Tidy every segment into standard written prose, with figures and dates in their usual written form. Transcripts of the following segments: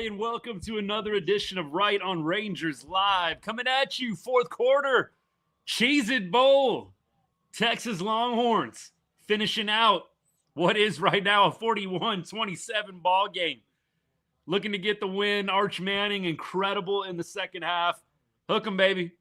Hi, and welcome to another edition of Right on Rangers Live. Coming at you, fourth quarter, Cheez-It Bowl. Texas Longhorns finishing out what is right now a 41-27 ball game. Looking to get the win. Arch Manning, incredible in the second half. Hook 'em, baby.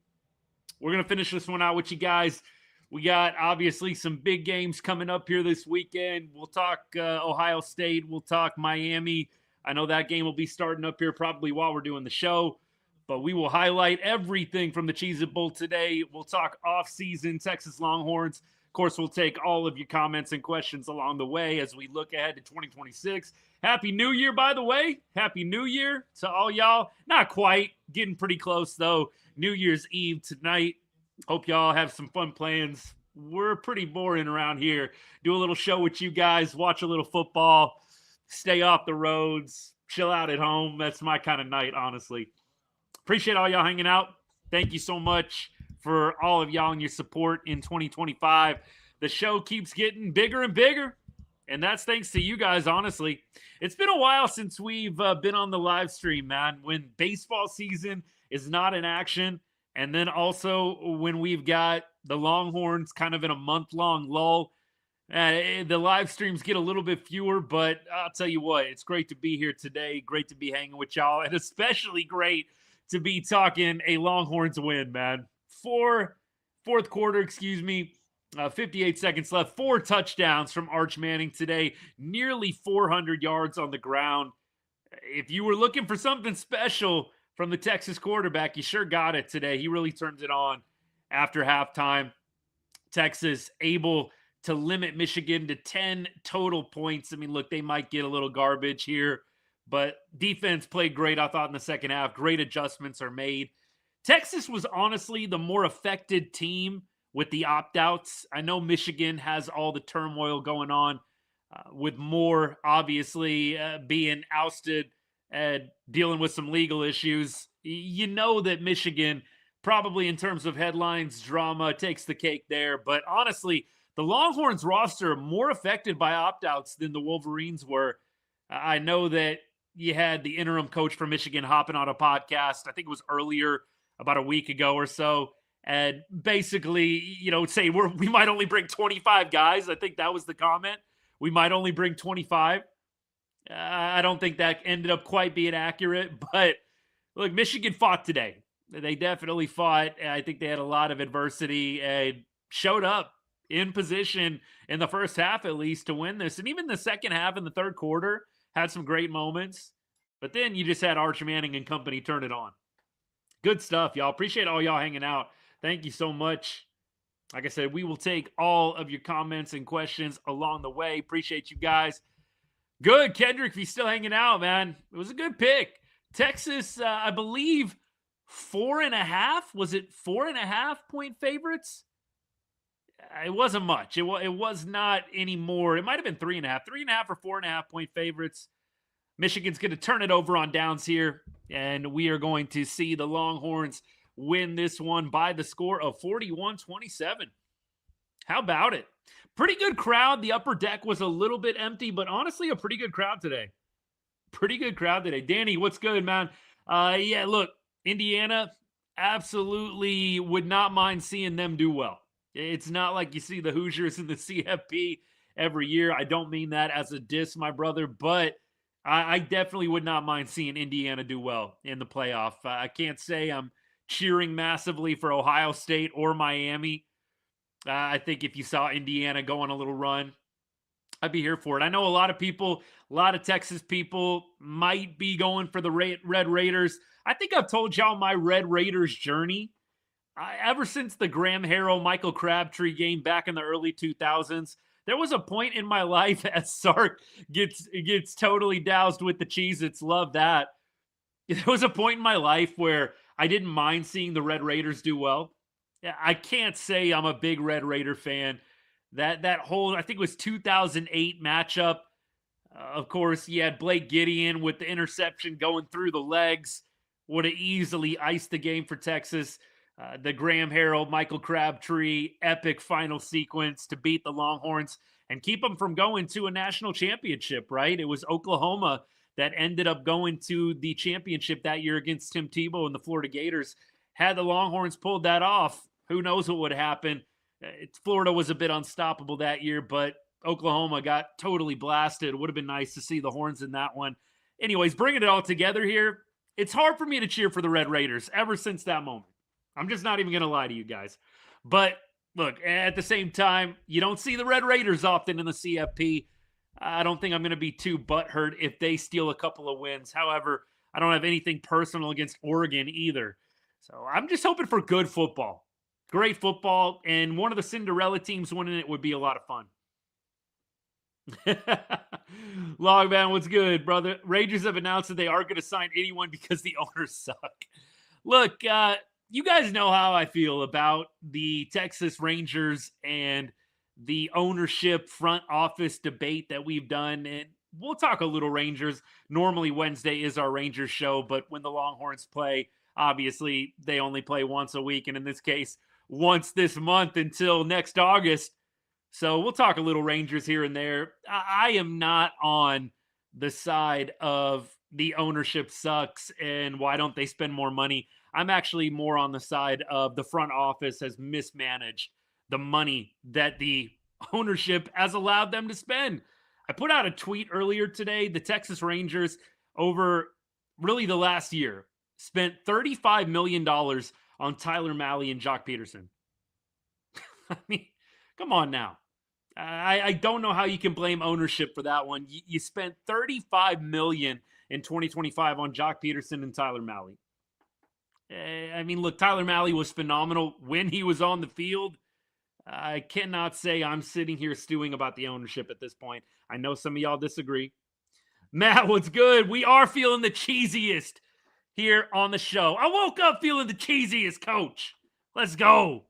We're going to finish this one out with you guys. We got, obviously, some big games coming up here this weekend. We'll talk Ohio State. We'll talk Miami. I know that game will be starting up here probably while we're doing the show. But we will highlight everything from the Cheez-It Bowl today. We'll talk offseason Texas Longhorns. Of course, we'll take all of your comments and questions along the way as we look ahead to 2026. Happy New Year, by the way. Happy New Year to all y'all. Not quite. Getting pretty close, though. New Year's Eve tonight. Hope y'all have some fun plans. We're pretty boring around here. Do a little show with you guys. Watch a little football. Stay off the roads. Chill out at home. That's my kind of night, honestly. Appreciate all y'all hanging out. Thank you so much for all of y'all and your support in 2025. The show keeps getting bigger and bigger, and that's thanks to you guys, honestly. It's been a while since we've been on the live stream, man, when baseball season is not in action, and then also when we've got the Longhorns kind of in a month-long lull. The live streams get a little bit fewer, but I'll tell you what, it's great to be here today. Great to be hanging with y'all, and especially great to be talking a Longhorns win, man. Fourth quarter, 58 seconds left. 4 touchdowns from Arch Manning today. Nearly 400 yards on the ground. If you were looking for something special from the Texas quarterback, you sure got it today. He really turned it on after halftime. Texas able to limit Michigan to 10 total points. I mean, look, they might get a little garbage here, but defense played great, I thought, in the second half. Great adjustments are made. Texas was honestly the more affected team with the opt-outs. I know Michigan has all the turmoil going on with Moore, obviously, being ousted and dealing with some legal issues. You know that Michigan, probably in terms of headlines, drama, takes the cake there. But honestly, the Longhorns roster are more affected by opt-outs than the Wolverines were. I know that you had the interim coach for Michigan hopping on a podcast. I think it was earlier, about a week ago or so, and basically, say we might only bring 25 guys. I think that was the comment. We might only bring 25. I don't think that ended up quite being accurate, but look, Michigan fought today. They definitely fought. I think they had a lot of adversity and showed up in position in the first half, at least, to win this. And even the second half and the third quarter had some great moments. But then you just had Arch Manning and company turn it on. Good stuff, y'all. Appreciate all y'all hanging out. Thank you so much. Like I said, we will take all of your comments and questions along the way. Appreciate you guys. Good, Kendrick, if you're still hanging out, man. It was a good pick. Texas, I believe, 4.5. Was it 4.5 point favorites? It wasn't much. It was not anymore. It might have been 3.5. 3.5 or 4.5 point favorites. Michigan's going to turn it over on downs here, and we are going to see the Longhorns win this one by the score of 41-27. How about it? Pretty good crowd. The upper deck was a little bit empty, but honestly, a pretty good crowd today. Pretty good crowd today. Danny, what's good, man? Yeah, look, Indiana absolutely would not mind seeing them do well. It's not like you see the Hoosiers in the CFP every year. I don't mean that as a diss, my brother, but I definitely would not mind seeing Indiana do well in the playoff. I can't say I'm cheering massively for Ohio State or Miami. I think if you saw Indiana go on a little run, I'd be here for it. I know a lot of people, a lot of Texas people might be going for the Red Raiders. I think I've told y'all my Red Raiders journey. Ever since the Graham Harrell, Michael Crabtree game back in the early 2000s, there was a point in my life as Sark gets totally doused with the Cheez-Its. Love that. There was a point in my life where I didn't mind seeing the Red Raiders do well. I can't say I'm a big Red Raider fan. That whole, I think it was 2008 matchup. Of course, you had Blake Gideon with the interception going through the legs. Would have easily iced the game for Texas. The Graham Harrell, Michael Crabtree, epic final sequence to beat the Longhorns and keep them from going to a national championship, right? It was Oklahoma that ended up going to the championship that year against Tim Tebow and the Florida Gators. Had the Longhorns pulled that off, who knows what would happen. Florida was a bit unstoppable that year, but Oklahoma got totally blasted. It would have been nice to see the Horns in that one. Anyways, bringing it all together here, it's hard for me to cheer for the Red Raiders ever since that moment. I'm just not even going to lie to you guys. But look, at the same time, you don't see the Red Raiders often in the CFP. I don't think I'm going to be too butthurt if they steal a couple of wins. However, I don't have anything personal against Oregon either. So I'm just hoping for good football. Great football, and one of the Cinderella teams winning it would be a lot of fun. Logman, what's good, brother? Rangers have announced that they aren't going to sign anyone because the owners suck. Look, you guys know how I feel about the Texas Rangers and the ownership front office debate that we've done. And we'll talk a little Rangers. Normally Wednesday is our Rangers show, but when the Longhorns play, obviously they only play once a week. And in this case, once this month until next August. So we'll talk a little Rangers here and there. I am not on the side of the ownership sucks and why don't they spend more money. I'm actually more on the side of the front office has mismanaged the money that the ownership has allowed them to spend. I put out a tweet earlier today. The Texas Rangers over really the last year spent $35 million on Tyler Malley and Jock Peterson. I mean, come on now. I don't know how you can blame ownership for that one. You spent $35 million in 2025 on Jock Peterson and Tyler Malley. I mean, look, Tyler Malley was phenomenal when he was on the field. I cannot say I'm sitting here stewing about the ownership at this point. I know some of y'all disagree. Matt, what's good? We are feeling the cheesiest here on the show. I woke up feeling the cheesiest, coach. Let's go.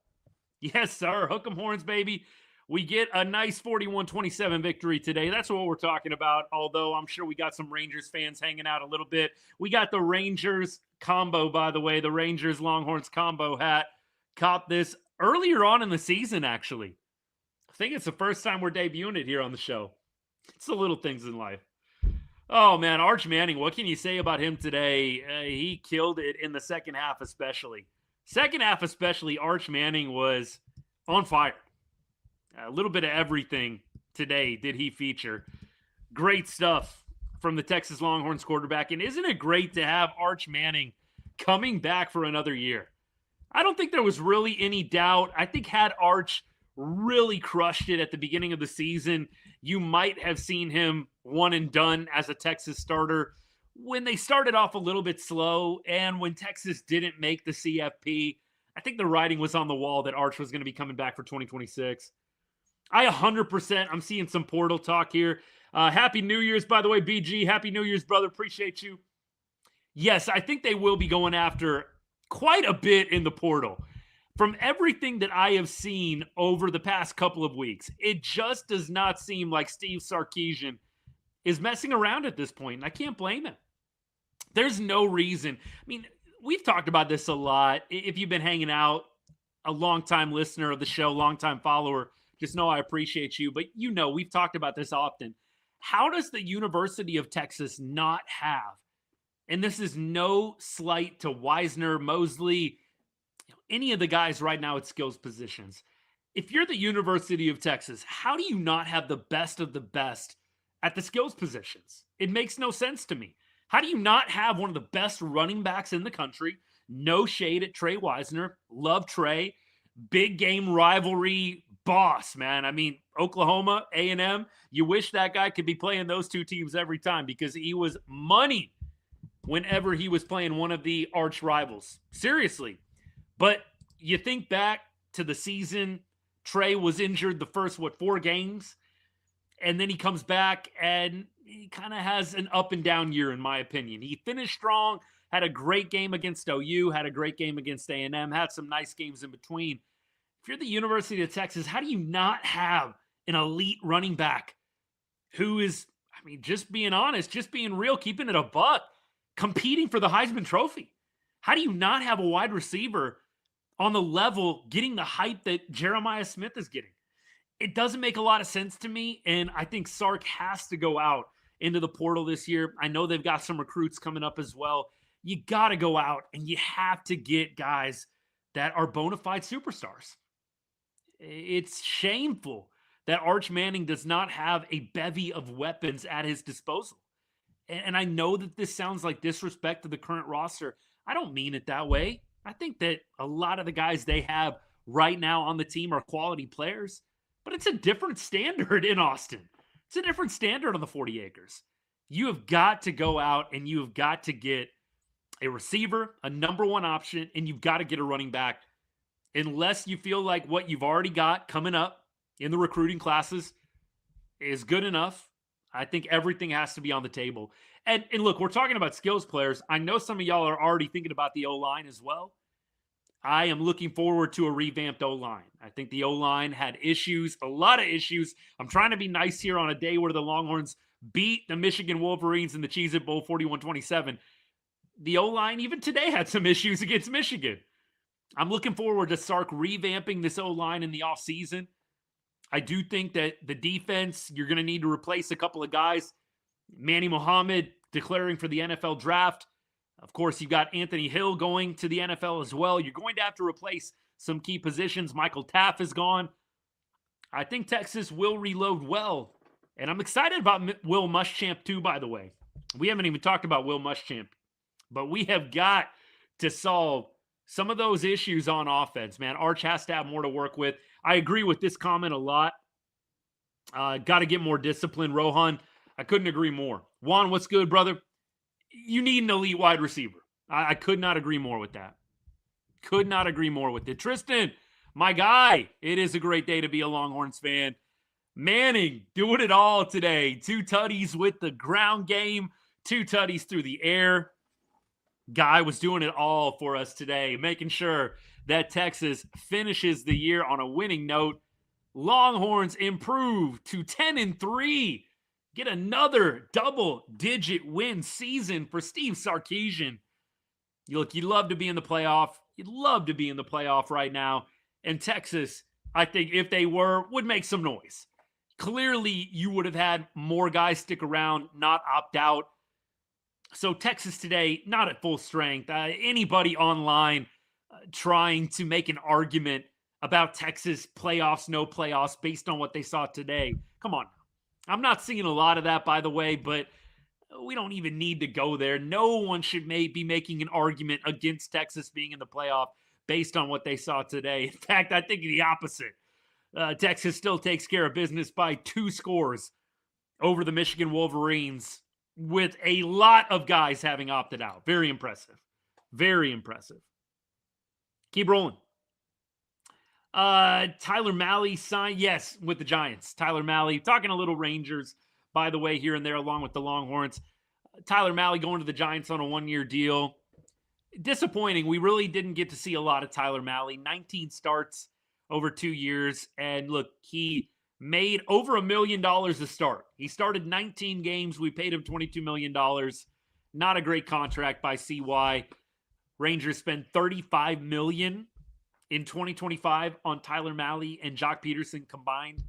Yes, sir. Hook 'em horns, baby. We get a nice 41-27 victory today. That's what we're talking about, although I'm sure we got some Rangers fans hanging out a little bit. We got the Rangers combo, by the way, the Rangers Longhorns combo hat. Caught this earlier on in the season, actually. I think it's the first time we're debuting it here on the show. It's the little things in life. Oh, man, Arch Manning, what can you say about him today? He killed it in the second half especially. Second half especially, Arch Manning was on fire. A little bit of everything today did he feature. Great stuff from the Texas Longhorns quarterback. And isn't it great to have Arch Manning coming back for another year? I don't think there was really any doubt. I think had Arch really crushed it at the beginning of the season, you might have seen him one and done as a Texas starter. When they started off a little bit slow and when Texas didn't make the CFP, I think the writing was on the wall that Arch was going to be coming back for 2026. I 100%, I'm seeing some portal talk here. Happy New Year's, by the way, BG. Happy New Year's, brother. Appreciate you. Yes, I think they will be going after quite a bit in the portal. From everything that I have seen over the past couple of weeks, it just does not seem like Steve Sarkisian is messing around at this point, and I can't blame him. There's no reason. I mean, we've talked about this a lot. If you've been hanging out, a longtime listener of the show, longtime follower, just know I appreciate you. But you know, we've talked about this often. How does the University of Texas not have, and this is no slight to Wisner, Mosley, any of the guys right now at skills positions. If you're the University of Texas, how do you not have the best of the best at the skills positions? It makes no sense to me. How do you not have one of the best running backs in the country? No shade at Tre Wisner. Love Tre. Big game rivalry boss, man. I mean, Oklahoma, A&M, you wish that guy could be playing those two teams every time because he was money whenever he was playing one of the arch rivals. Seriously. But you think back to the season, Tre was injured the first, 4 games? And then he comes back and he kind of has an up and down year, in my opinion. He finished strong, had a great game against OU, had a great game against A&M, had some nice games in between. If you're the University of Texas, how do you not have an elite running back who is, I mean, just being honest, just being real, keeping it a buck, competing for the Heisman Trophy? How do you not have a wide receiver on the level getting the hype that Jeremiah Smith is getting? It doesn't make a lot of sense to me, and I think Sark has to go out into the portal this year. I know they've got some recruits coming up as well. You got to go out and you have to get guys that are bona fide superstars. It's shameful that Arch Manning does not have a bevy of weapons at his disposal. And I know that this sounds like disrespect to the current roster. I don't mean it that way. I think that a lot of the guys they have right now on the team are quality players, but it's a different standard in Austin. It's a different standard on the 40 acres. You have got to go out and you have got to get a receiver, a number one option, and you've got to get a running back. Unless you feel like what you've already got coming up in the recruiting classes is good enough, I think everything has to be on the table. And look, we're talking about skills players. I know some of y'all are already thinking about the O-line as well. I am looking forward to a revamped O-line. I think the O-line had issues, a lot of issues. I'm trying to be nice here on a day where the Longhorns beat the Michigan Wolverines in the Cheez-It Bowl 41-27. The O-line even today had some issues against Michigan. I'm looking forward to Sark revamping this O-line in the offseason. I do think that the defense, you're going to need to replace a couple of guys. Manny Muhammad declaring for the NFL draft. Of course, you've got Anthony Hill going to the NFL as well. You're going to have to replace some key positions. Michael Taff is gone. I think Texas will reload well. And I'm excited about Will Muschamp too, by the way. We haven't even talked about Will Muschamp. But we have got to solve some of those issues on offense, man. Arch has to have more to work with. I agree with this comment a lot. Got to get more discipline. Rohan, I couldn't agree more. Juan, what's good, brother? You need an elite wide receiver. I could not agree more with that. Could not agree more with it. Tristan, my guy, it is a great day to be a Longhorns fan. Manning doing it all today. 2 tutties with the ground game, 2 tutties through the air. Guy was doing it all for us today, making sure that Texas finishes the year on a winning note. Longhorns improve to 10-3. Get another double-digit win season for Steve Sarkisian. Look, you'd love to be in the playoff. You'd love to be in the playoff right now. And Texas, I think if they were, would make some noise. Clearly, you would have had more guys stick around, not opt out. So Texas today, not at full strength. Anybody online trying to make an argument about Texas playoffs, no playoffs, based on what they saw today. Come on. I'm not seeing a lot of that, by the way, but we don't even need to go there. No one should be making an argument against Texas being in the playoff based on what they saw today. In fact, I think the opposite. Texas still takes care of business by 2 scores over the Michigan Wolverines, with a lot of guys having opted out. Very impressive. Very impressive. Keep rolling. Tyler Malley signed, yes, with the Giants. Tyler Malley, talking a little Rangers, by the way, here and there, along with the Longhorns. Tyler Malley going to the Giants on a 1-year deal. Disappointing. We really didn't get to see a lot of Tyler Malley. 19 starts over 2 years. And look, he made over $1 million a start. He started 19 games. We paid him $22 million. Not a great contract by CY. Rangers spent $35 million in 2025 on Tyler Malley and Jock Peterson combined.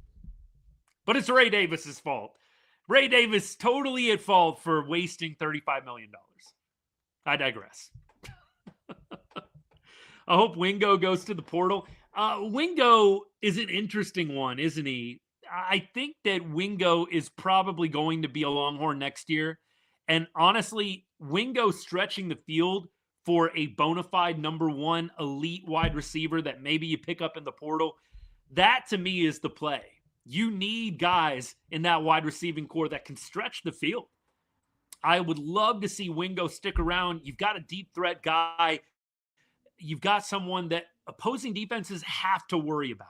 But it's Ray Davis's fault. Ray Davis totally at fault for wasting $35 million. I digress. I hope Wingo goes to the portal. Wingo is an interesting one, isn't he? I think that Wingo is probably going to be a Longhorn next year. And honestly, Wingo stretching the field for a bona fide number 1 elite wide receiver that maybe you pick up in the portal, that to me is the play. You need guys in that wide receiving core that can stretch the field. I would love to see Wingo stick around. You've got a deep threat guy. You've got someone that opposing defenses have to worry about.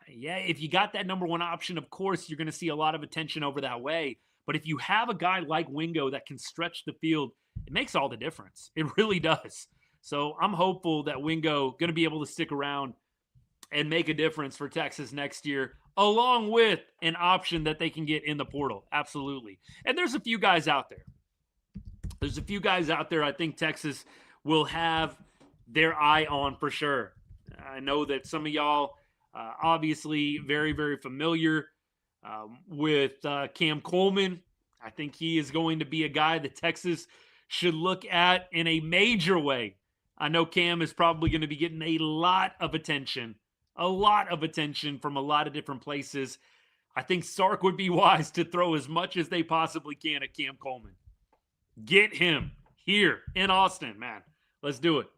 Yeah, if you got that number 1 option, of course, you're going to see a lot of attention over that way. But if you have a guy like Wingo that can stretch the field, it makes all the difference. It really does. So I'm hopeful that Wingo going to be able to stick around and make a difference for Texas next year, along with an option that they can get in the portal. Absolutely. And there's a few guys out there. I think Texas will have their eye on for sure. I know that some of y'all obviously very, very familiar with Cam Coleman. I think he is going to be a guy that Texas should look at in a major way. I know Cam is probably going to be getting a lot of attention from a lot of different places. I think Sark would be wise to throw as much as they possibly can at Cam Coleman. Get him here in Austin, man. Let's do it.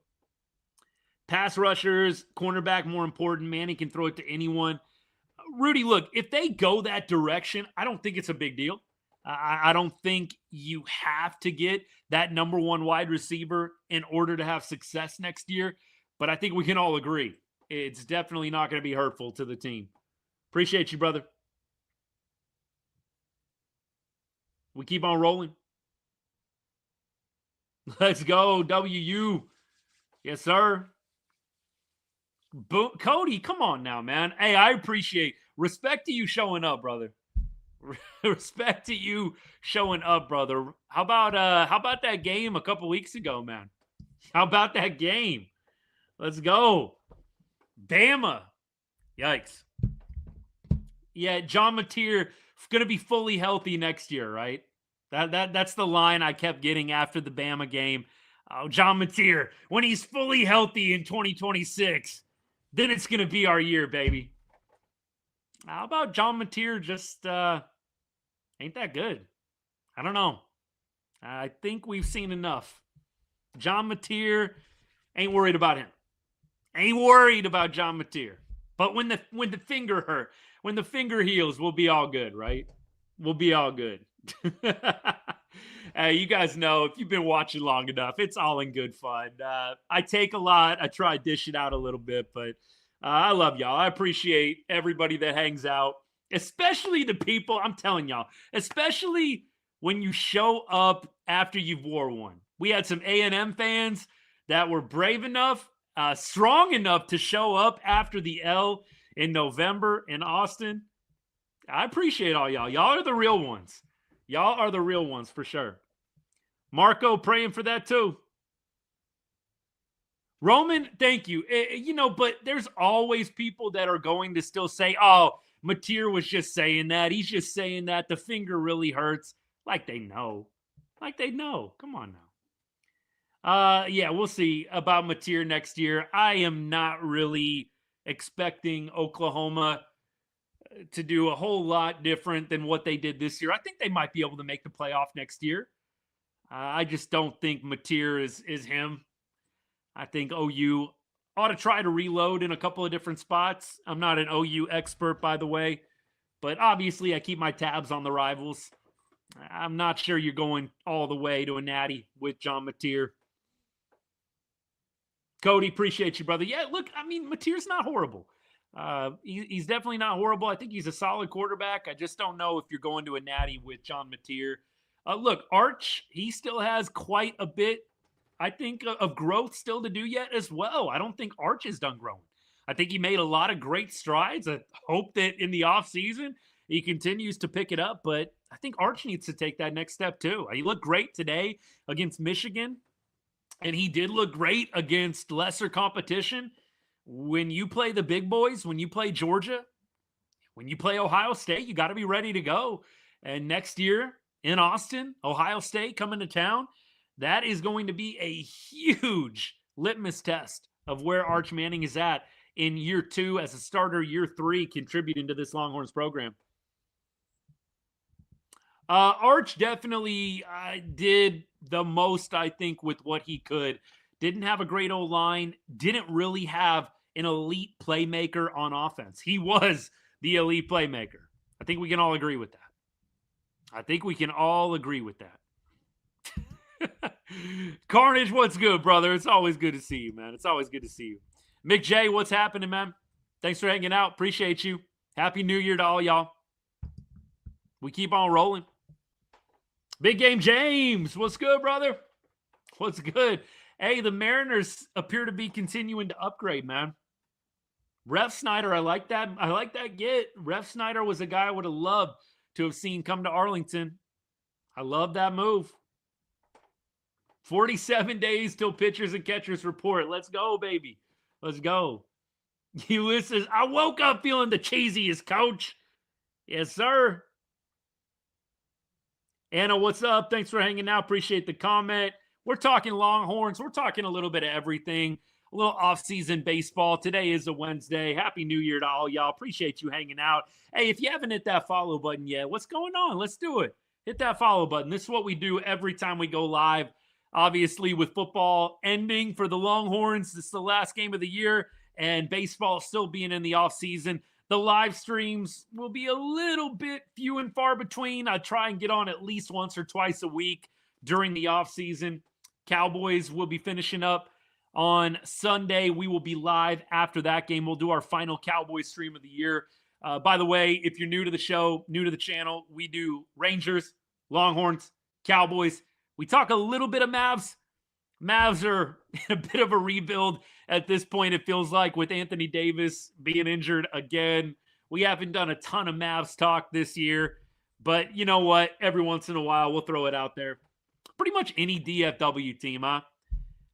Pass rushers, cornerback more important. Manning can throw it to anyone. Rudy, look, if they go that direction, I don't think it's a big deal. I don't think you have to get that number one wide receiver in order to have success next year. But I think we can all agree it's definitely not going to be hurtful to the team. Appreciate you, brother. We keep on rolling. Let's go, WU. Yes, sir. Cody, come on now, man. Hey, I appreciate respect to you showing up, brother. Respect to you showing up, brother. How about that game a couple weeks ago, man? How about that game? Let's go. Bama. Yikes. Yeah, John Mateer going to be fully healthy next year, right? That's the line I kept getting after the Bama game. Oh, John Mateer, when he's fully healthy in 2026, then it's going to be our year, baby. How about John Mateer just ain't that good? I don't know. I think we've seen enough. John Mateer, ain't worried about him. Ain't worried about John Mateer. But when the finger hurt, when the finger heals, we'll be all good, right? We'll be all good. Hey, you guys know if you've been watching long enough, it's all in good fun. I take a lot. I try to dish it out a little bit, but I love y'all. I appreciate everybody that hangs out, especially the people, I'm telling y'all, especially when you show up after you've wore one. We had some A&M fans that were brave enough, strong enough to show up after the L in November in Austin. I appreciate all y'all. Y'all are the real ones. Y'all are the real ones for sure. Marco, praying for that too. Roman, thank you. But there's always people that are going to still say, oh, Mateer was just saying that. He's just saying that. The finger really hurts. Like they know. Come on now. Yeah, we'll see about Mateer next year. I am not really expecting Oklahoma to do a whole lot different than what they did this year. I think they might be able to make the playoff next year. I just don't think Mateer is him. I think OU ought to try to reload in a couple of different spots. I'm not an OU expert, by the way, but obviously I keep my tabs on the rivals. I'm not sure you're going all the way to a natty with John Mateer. Cody, appreciate you, brother. Yeah, look, I mean, Mateer's not horrible. He's definitely not horrible. I think he's a solid quarterback. I just don't know if you're going to a natty with John Mateer. Look, Arch, he still has quite a bit, I think, of growth still to do yet as well. I don't think Arch is done growing. I think he made a lot of great strides. I hope that in the offseason he continues to pick it up, but I think Arch needs to take that next step too. He looked great today against Michigan, and he did look great against lesser competition. When you play the big boys, when you play Georgia, when you play Ohio State, you got to be ready to go. And next year in Austin, Ohio State coming to town, that is going to be a huge litmus test of where Arch Manning is at in year 2 as a starter, year 3 contributing to this Longhorns program. Arch definitely did the most, I think, with what he could. Didn't have a great O-line. Didn't really have an elite playmaker on offense. He was the elite playmaker. I think we can all agree with that. Carnage, what's good, brother? It's always good to see you, man. It's always good to see you. Mick J, what's happening, man? Thanks for hanging out. Appreciate you. Happy New Year to all y'all. We keep on rolling. Big Game James, what's good, brother? What's good? Hey, the Mariners appear to be continuing to upgrade, man. Ref Snyder, I like that. I like that get. Ref Snyder was a guy I would have loved to have seen come to Arlington. I love that move. 47 days till pitchers and catchers report. Let's go, baby. Let's go. Ulysses, I woke up feeling the cheesiest, coach. Yes, sir. Anna, what's up? Thanks for hanging out. Appreciate the comment. We're talking Longhorns. We're talking a little bit of everything. A little off-season baseball. Today is a Wednesday. Happy New Year to all y'all. Appreciate you hanging out. Hey, if you haven't hit that follow button yet, what's going on? Let's do it. Hit that follow button. This is what we do every time we go live. Obviously, with football ending for the Longhorns, this is the last game of the year, and baseball still being in the off-season. The live streams will be a little bit few and far between. I try and get on at least once or twice a week during the offseason. Cowboys will be finishing up on Sunday. We will be live after that game. We'll do our final Cowboys stream of the year. By the way, if you're new to the show, new to the channel, we do Rangers, Longhorns, Cowboys. We talk a little bit of Mavs. Mavs are in a bit of a rebuild at this point, it feels like, with Anthony Davis being injured again. We haven't done a ton of Mavs talk this year, but you know what? Every once in a while, we'll throw it out there. Pretty much any DFW team, huh?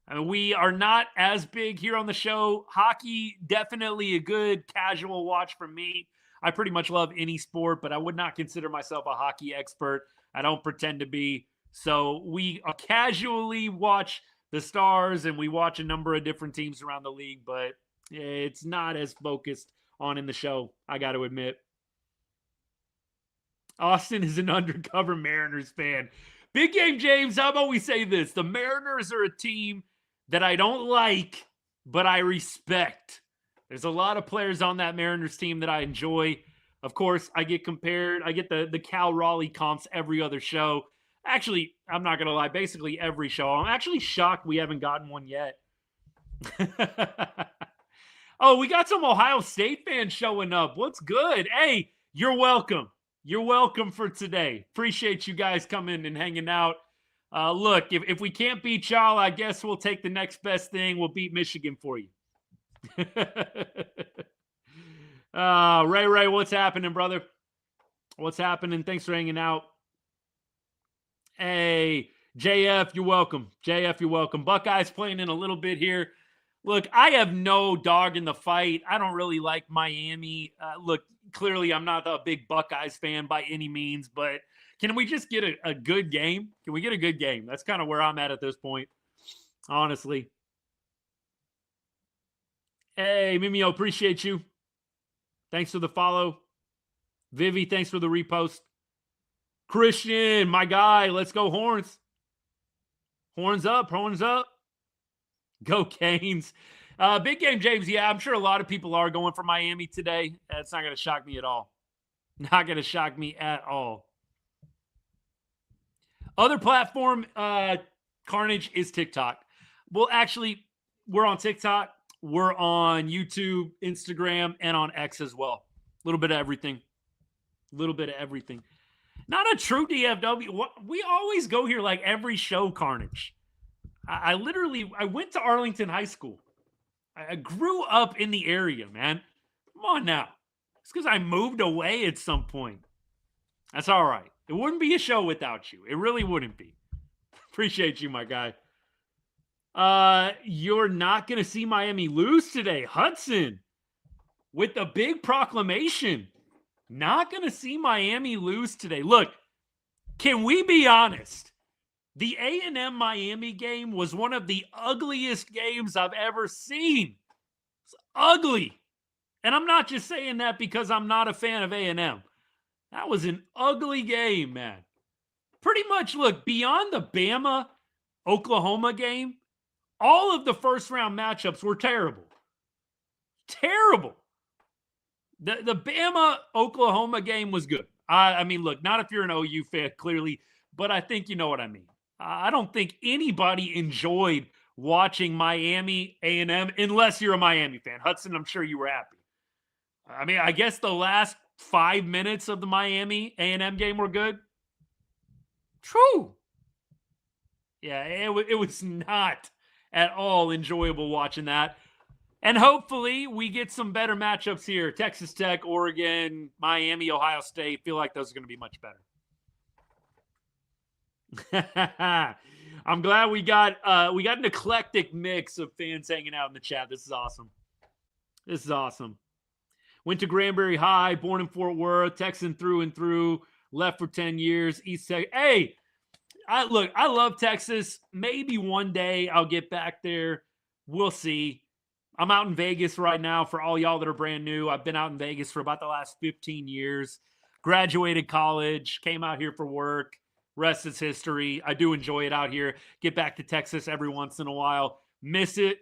I mean, we are not as big here on the show. Hockey, definitely a good casual watch for me. I pretty much love any sport, but I would not consider myself a hockey expert. I don't pretend to be. So we casually watch the Stars, and we watch a number of different teams around the league, but it's not as focused on in the show, I got to admit. Austin is an undercover Mariners fan. Big Game James, how about we say this? The Mariners are a team that I don't like, but I respect. There's a lot of players on that Mariners team that I enjoy. Of course, I get the Cal Raleigh comps every other show. Actually, I'm not going to lie, basically every show. I'm actually shocked we haven't gotten one yet. Oh, we got some Ohio State fans showing up. What's good? Hey, you're welcome. You're welcome for today. Appreciate you guys coming and hanging out. Look, if we can't beat y'all, I guess we'll take the next best thing. We'll beat Michigan for you. Ray, what's happening, brother? What's happening? Thanks for hanging out. Hey, JF, you're welcome. JF, you're welcome. Buckeyes playing in a little bit here. Look, I have no dog in the fight. I don't really like Miami. Look, clearly I'm not a big Buckeyes fan by any means, but can we just get a good game? Can we get a good game? That's kind of where I'm at this point, honestly. Hey, Mimio, appreciate you. Thanks for the follow. Vivi, thanks for the repost. Christian, my guy, let's go Horns. Horns up, horns up. Go Canes. Big Game James, yeah, I'm sure a lot of people are going for Miami today. That's not going to shock me at all. Not going to shock me at all. Other platform, Carnage, is TikTok. Well, actually, we're on TikTok. We're on YouTube, Instagram, and on X as well. A little bit of everything. A little bit of everything. Not a true DFW. We always go here like every show, Carnage. I went to Arlington High School. I grew up in the area, man. Come on now. It's because I moved away at some point. That's all right. It wouldn't be a show without you. It really wouldn't be. Appreciate you, my guy. You're not going to see Miami lose today. Hudson, with the big proclamation. Not going to see Miami lose today. Look, can we be honest? The A&M Miami game was one of the ugliest games I've ever seen. It's ugly. And I'm not just saying that because I'm not a fan of A&M. That was an ugly game, man. Pretty much, look, beyond the Bama-Oklahoma game, all of the first-round matchups were terrible. Terrible. The Bama-Oklahoma game was good. I mean, look, not if you're an OU fan, clearly, but I think you know what I mean. I don't think anybody enjoyed watching Miami A&M unless you're a Miami fan. Hudson, I'm sure you were happy. I mean, I guess the last 5 minutes of the Miami A&M game were good. True. Yeah, it was not at all enjoyable watching that. And hopefully we get some better matchups here. Texas Tech, Oregon, Miami, Ohio State. Feel like those are going to be much better. I'm glad we got an eclectic mix of fans hanging out in the chat. This is awesome. This is awesome. Went to Granbury High, born in Fort Worth, Texan through and through. left for 10 years. East Texas. Hey, I love Texas. Maybe one day I'll get back there. We'll see. I'm out in Vegas right now for all y'all that are brand new. I've been out in Vegas for about the last 15 years. Graduated college, came out here for work. Rest is history. I do enjoy it out here. Get back to Texas every once in a while. Miss it.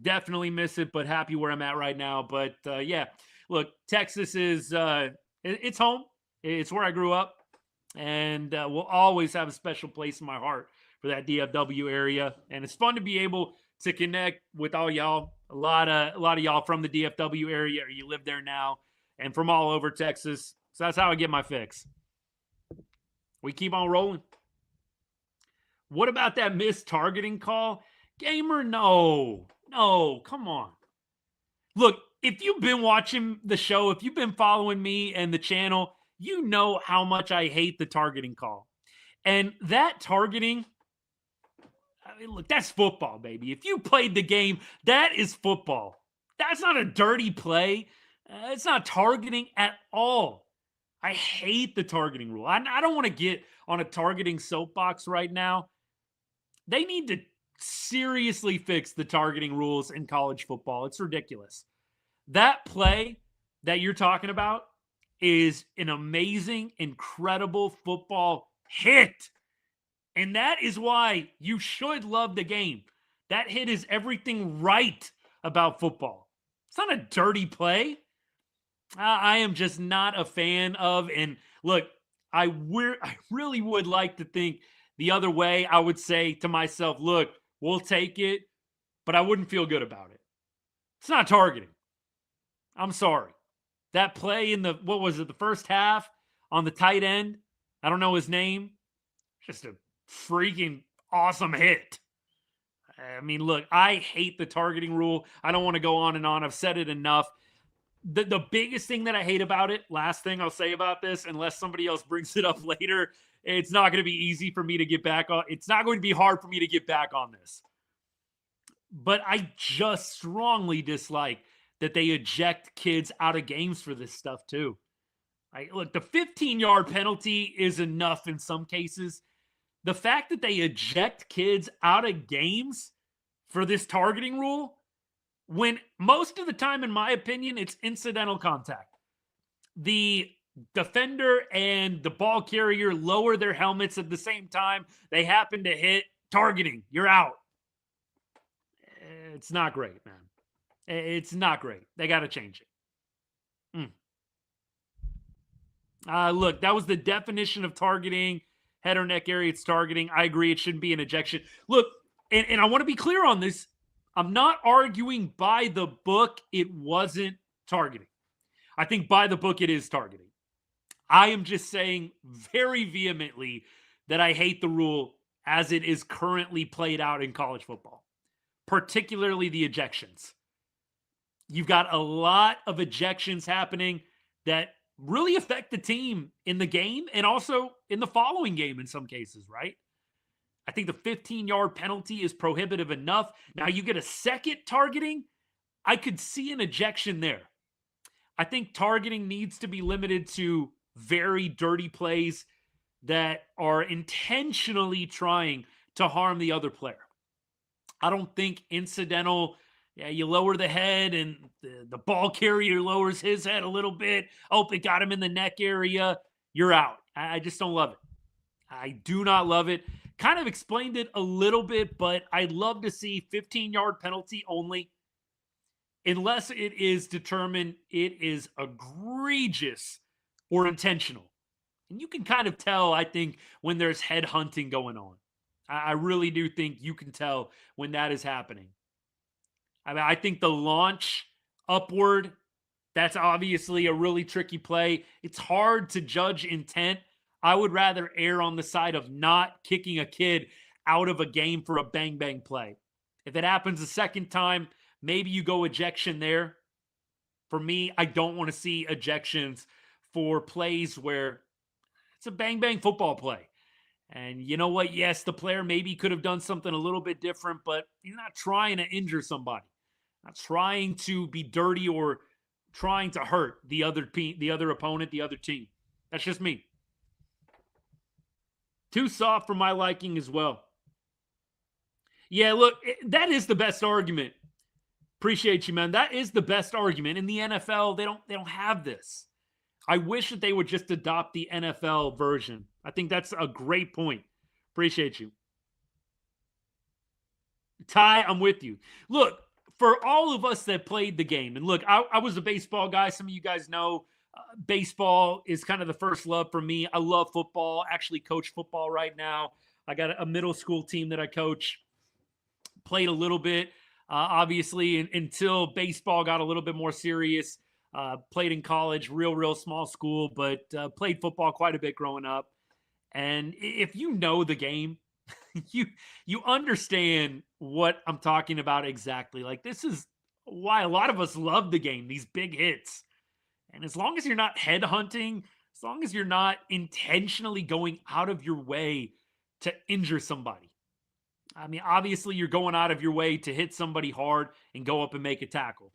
Definitely miss it, but happy where I'm at right now. But yeah, look, Texas is it's home. It's where I grew up, and will always have a special place in my heart for that DFW area. And it's fun to be able to connect with all y'all. A lot of y'all from the DFW area, or you live there now, and from all over Texas. So that's how I get my fix. We keep on rolling. What about that missed targeting call? Gamer, no, come on. Look, if you've been watching the show, if you've been following me and the channel, you know how much I hate the targeting call. And that targeting, I mean, look, that's football, baby. If you played the game, that is football. That's not a dirty play. It's not targeting at all. I hate the targeting rule. I don't want to get on a targeting soapbox right now. They need to seriously fix the targeting rules in college football. It's ridiculous. That play that you're talking about is an amazing, incredible football hit. And that is why you should love the game. That hit is everything right about football. It's not a dirty play. I am just not a fan of, and look, I really would like to think the other way. I would say to myself, look, we'll take it, but I wouldn't feel good about it. It's not targeting. I'm sorry. That play in the first half on the tight end, I don't know his name, just a freaking awesome hit. I mean, look, I hate the targeting rule. I don't want to go on and on. I've said it enough. The biggest thing that I hate about it, last thing I'll say about this, unless somebody else brings it up later, it's not going to be easy for me to get back on. It's not going to be hard for me to get back on this. But I just strongly dislike that they eject kids out of games for this stuff too. Look, the 15-yard penalty is enough in some cases. The fact that they eject kids out of games for this targeting rule, when most of the time, in my opinion, it's incidental contact. The defender and the ball carrier lower their helmets at the same time. They happen to hit. Targeting. You're out. It's not great, man. It's not great. They got to change it. Look, that was the definition of targeting. Head or neck area, it's targeting. I agree. It shouldn't be an ejection. Look, and I want to be clear on this. I'm not arguing by the book it wasn't targeting. I think by the book it is targeting. I am just saying very vehemently that I hate the rule as it is currently played out in college football, particularly the ejections. You've got a lot of ejections happening that really affect the team in the game and also in the following game in some cases, right? I think the 15-yard penalty is prohibitive enough. Now you get a second targeting. I could see an ejection there. I think targeting needs to be limited to very dirty plays that are intentionally trying to harm the other player. I don't think incidental, you lower the head and the ball carrier lowers his head a little bit. Oh, it got him in the neck area. You're out. I just don't love it. I do not love it. Kind of explained it a little bit, but I'd love to see 15-yard penalty only, unless it is determined it is egregious or intentional. And you can kind of tell, I think, when there's head hunting going on. I really do think you can tell when that is happening. I mean, I think the launch upward, that's obviously a really tricky play. It's hard to judge intent. I would rather err on the side of not kicking a kid out of a game for a bang-bang play. If it happens a second time, maybe you go ejection there. For me, I don't want to see ejections for plays where it's a bang-bang football play. And you know what? Yes, the player maybe could have done something a little bit different, but you're not trying to injure somebody. Not trying to be dirty or trying to hurt the other opponent, the other team. That's just me. Too soft for my liking as well. Yeah, look, that is the best argument. Appreciate you, man. That is the best argument. In the NFL, they don't have this. I wish that they would just adopt the NFL version. I think that's a great point. Appreciate you. Ty, I'm with you. Look, for all of us that played the game, and look, I was a baseball guy. Some of you guys know baseball is kind of the first love for me. I love football. Actually, coach football right now. I got a middle school team that I coach. Played a little bit, obviously, until baseball got a little bit more serious. Played in college, real small school, but played football quite a bit growing up. And if you know the game, you understand what I'm talking about exactly. Like, this is why a lot of us love the game, these big hits. And as long as you're not headhunting, as long as you're not intentionally going out of your way to injure somebody. I mean, obviously, you're going out of your way to hit somebody hard and go up and make a tackle.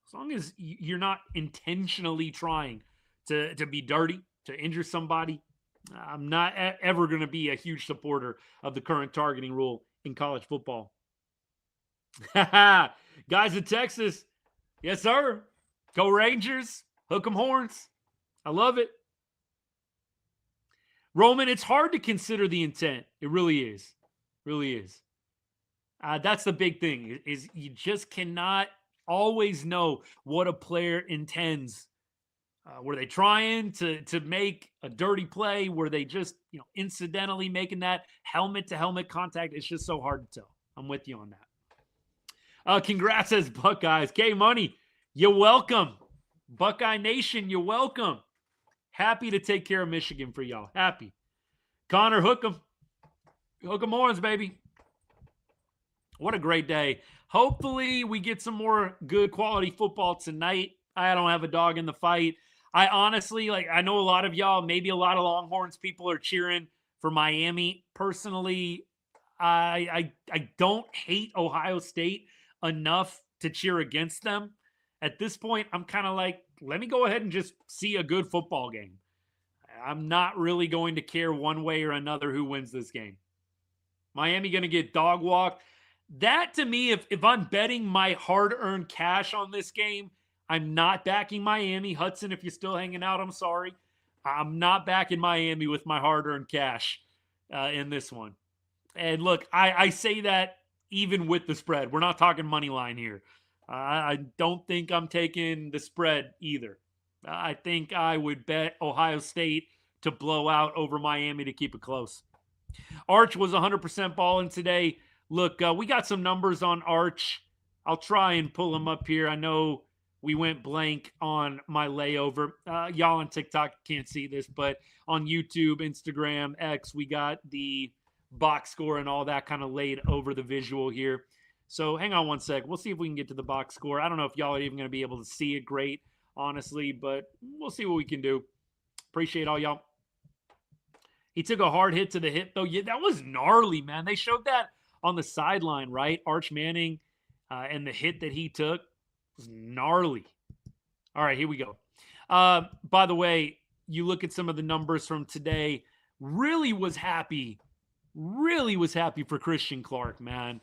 As long as you're not intentionally trying to be dirty, to injure somebody, I'm not ever going to be a huge supporter of the current targeting rule in college football. Guys in Texas, yes, sir. Go Rangers. Hook 'em horns. I love it. Roman, it's hard to consider the intent. It really is. Really is. That's the big thing, is you just cannot always know what a player intends. Were they trying to make a dirty play? Were they just, incidentally making that helmet-to-helmet contact? It's just so hard to tell. I'm with you on that. Congrats as Buckeyes. K-Money, you're welcome. Buckeye Nation, you're welcome. Happy to take care of Michigan for y'all. Happy. Connor, hook 'em. Hook 'em horns, baby. What a great day. Hopefully we get some more good quality football tonight. I don't have a dog in the fight. I honestly, I know a lot of y'all, maybe a lot of Longhorns people are cheering for Miami. Personally, I don't hate Ohio State enough to cheer against them. At this point, I'm kind of like, let me go ahead and just see a good football game. I'm not really going to care one way or another who wins this game. Miami going to get dog walked. That, to me, if I'm betting my hard-earned cash on this game, I'm not backing Miami. Hudson, if you're still hanging out, I'm sorry. I'm not backing Miami with my hard-earned cash in this one. And look, I say that even with the spread. We're not talking money line here. I don't think I'm taking the spread either. I think I would bet Ohio State to blow out over Miami to keep it close. Arch was 100% balling today. Look, we got some numbers on Arch. I'll try and pull them up here. I know we went blank on my layover. Y'all on TikTok can't see this, but on YouTube, Instagram, X, we got the box score and all that kind of laid over the visual here. So hang on one sec. We'll see if we can get to the box score. I don't know if y'all are even going to be able to see it great, honestly, but we'll see what we can do. Appreciate all y'all. He took a hard hit to the hip, though. Yeah, that was gnarly, man. They showed that on the sideline, right? Arch Manning and the hit that he took was gnarly. All right, here we go. By the way, you look at some of the numbers from today. Really was happy for Christian Clark, man.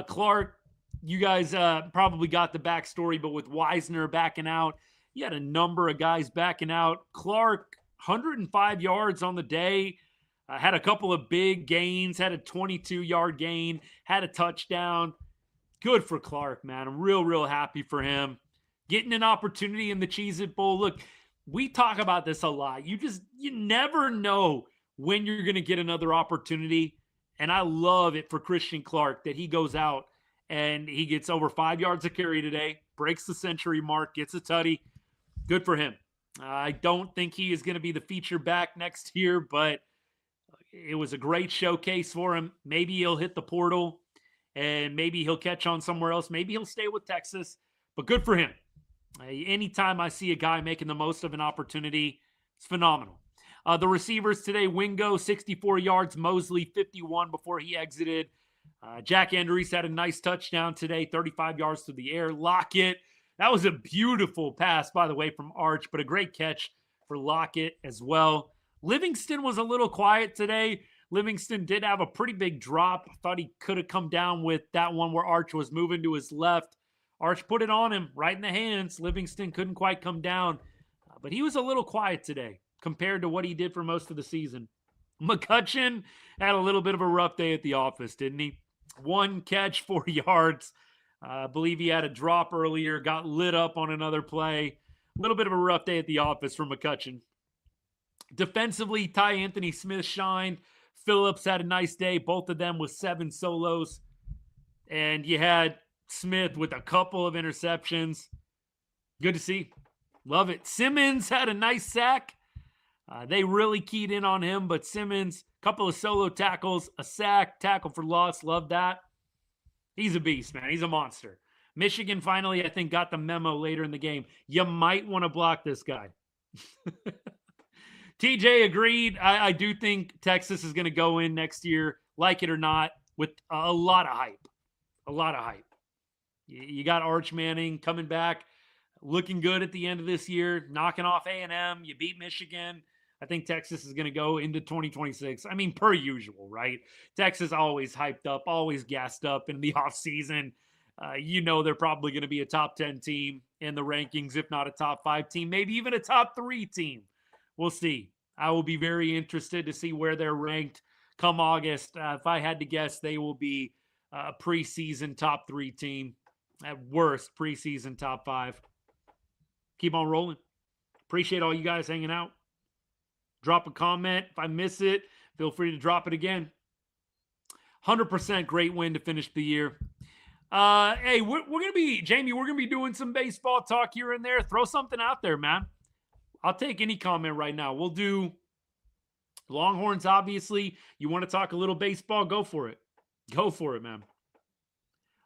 Clark, you guys probably got the backstory, but with Wisner backing out, you had a number of guys backing out. Clark, 105 yards on the day, had a couple of big gains, had a 22-yard gain, had a touchdown. Good for Clark, man. I'm real happy for him. Getting an opportunity in the Cheez-It Bowl. Look, we talk about this a lot. You never know when you're going to get another opportunity. And I love it for Christian Clark that he goes out and he gets over 5 yards a carry today, breaks the century mark, gets a tutty. Good for him. I don't think he is going to be the feature back next year, but it was a great showcase for him. Maybe he'll hit the portal and maybe he'll catch on somewhere else. Maybe he'll stay with Texas, but good for him. Anytime I see a guy making the most of an opportunity, it's phenomenal. The receivers today, Wingo, 64 yards, Mosley, 51 before he exited. Jack Andrews had a nice touchdown today, 35 yards through the air. Lockett, that was a beautiful pass, by the way, from Arch, but a great catch for Lockett as well. Livingston was a little quiet today. Livingston did have a pretty big drop. I thought he could have come down with that one where Arch was moving to his left. Arch put it on him right in the hands. Livingston couldn't quite come down. But he was a little quiet today compared to what he did for most of the season. McCutcheon had a little bit of a rough day at the office, didn't he? 1 catch, 4 yards. I believe he had a drop earlier, got lit up on another play. A little bit of a rough day at the office for McCutcheon. Defensively, Ty Anthony Smith shined. Phillips had a nice day, both of them with 7 solos. And you had Smith with a couple of interceptions. Good to see. Love it. Simmons had a nice sack. They really keyed in on him, but Simmons, a couple of solo tackles, a sack, tackle for loss. Love that. He's a beast, man. He's a monster. Michigan finally, I think, got the memo later in the game. You might want to block this guy. TJ agreed. I do think Texas is going to go in next year, like it or not, with a lot of hype. A lot of hype. You got Arch Manning coming back, looking good at the end of this year, knocking off A&M. You beat Michigan. I think Texas is going to go into 2026. I mean, per usual, right? Texas always hyped up, always gassed up in the offseason. They're probably going to be a top 10 team in the rankings, if not a top 5 team, maybe even a top 3 team. We'll see. I will be very interested to see where they're ranked come August. If I had to guess, they will be a preseason top 3 team. At worst, preseason top 5. Keep on rolling. Appreciate all you guys hanging out. Drop a comment. If I miss it, feel free to drop it again. 100% great win to finish the year. Hey, we're going to be, Jamie, we're going to be doing some baseball talk here and there. Throw something out there, man. I'll take any comment right now. We'll do Longhorns, obviously. You want to talk a little baseball? Go for it. Go for it, man.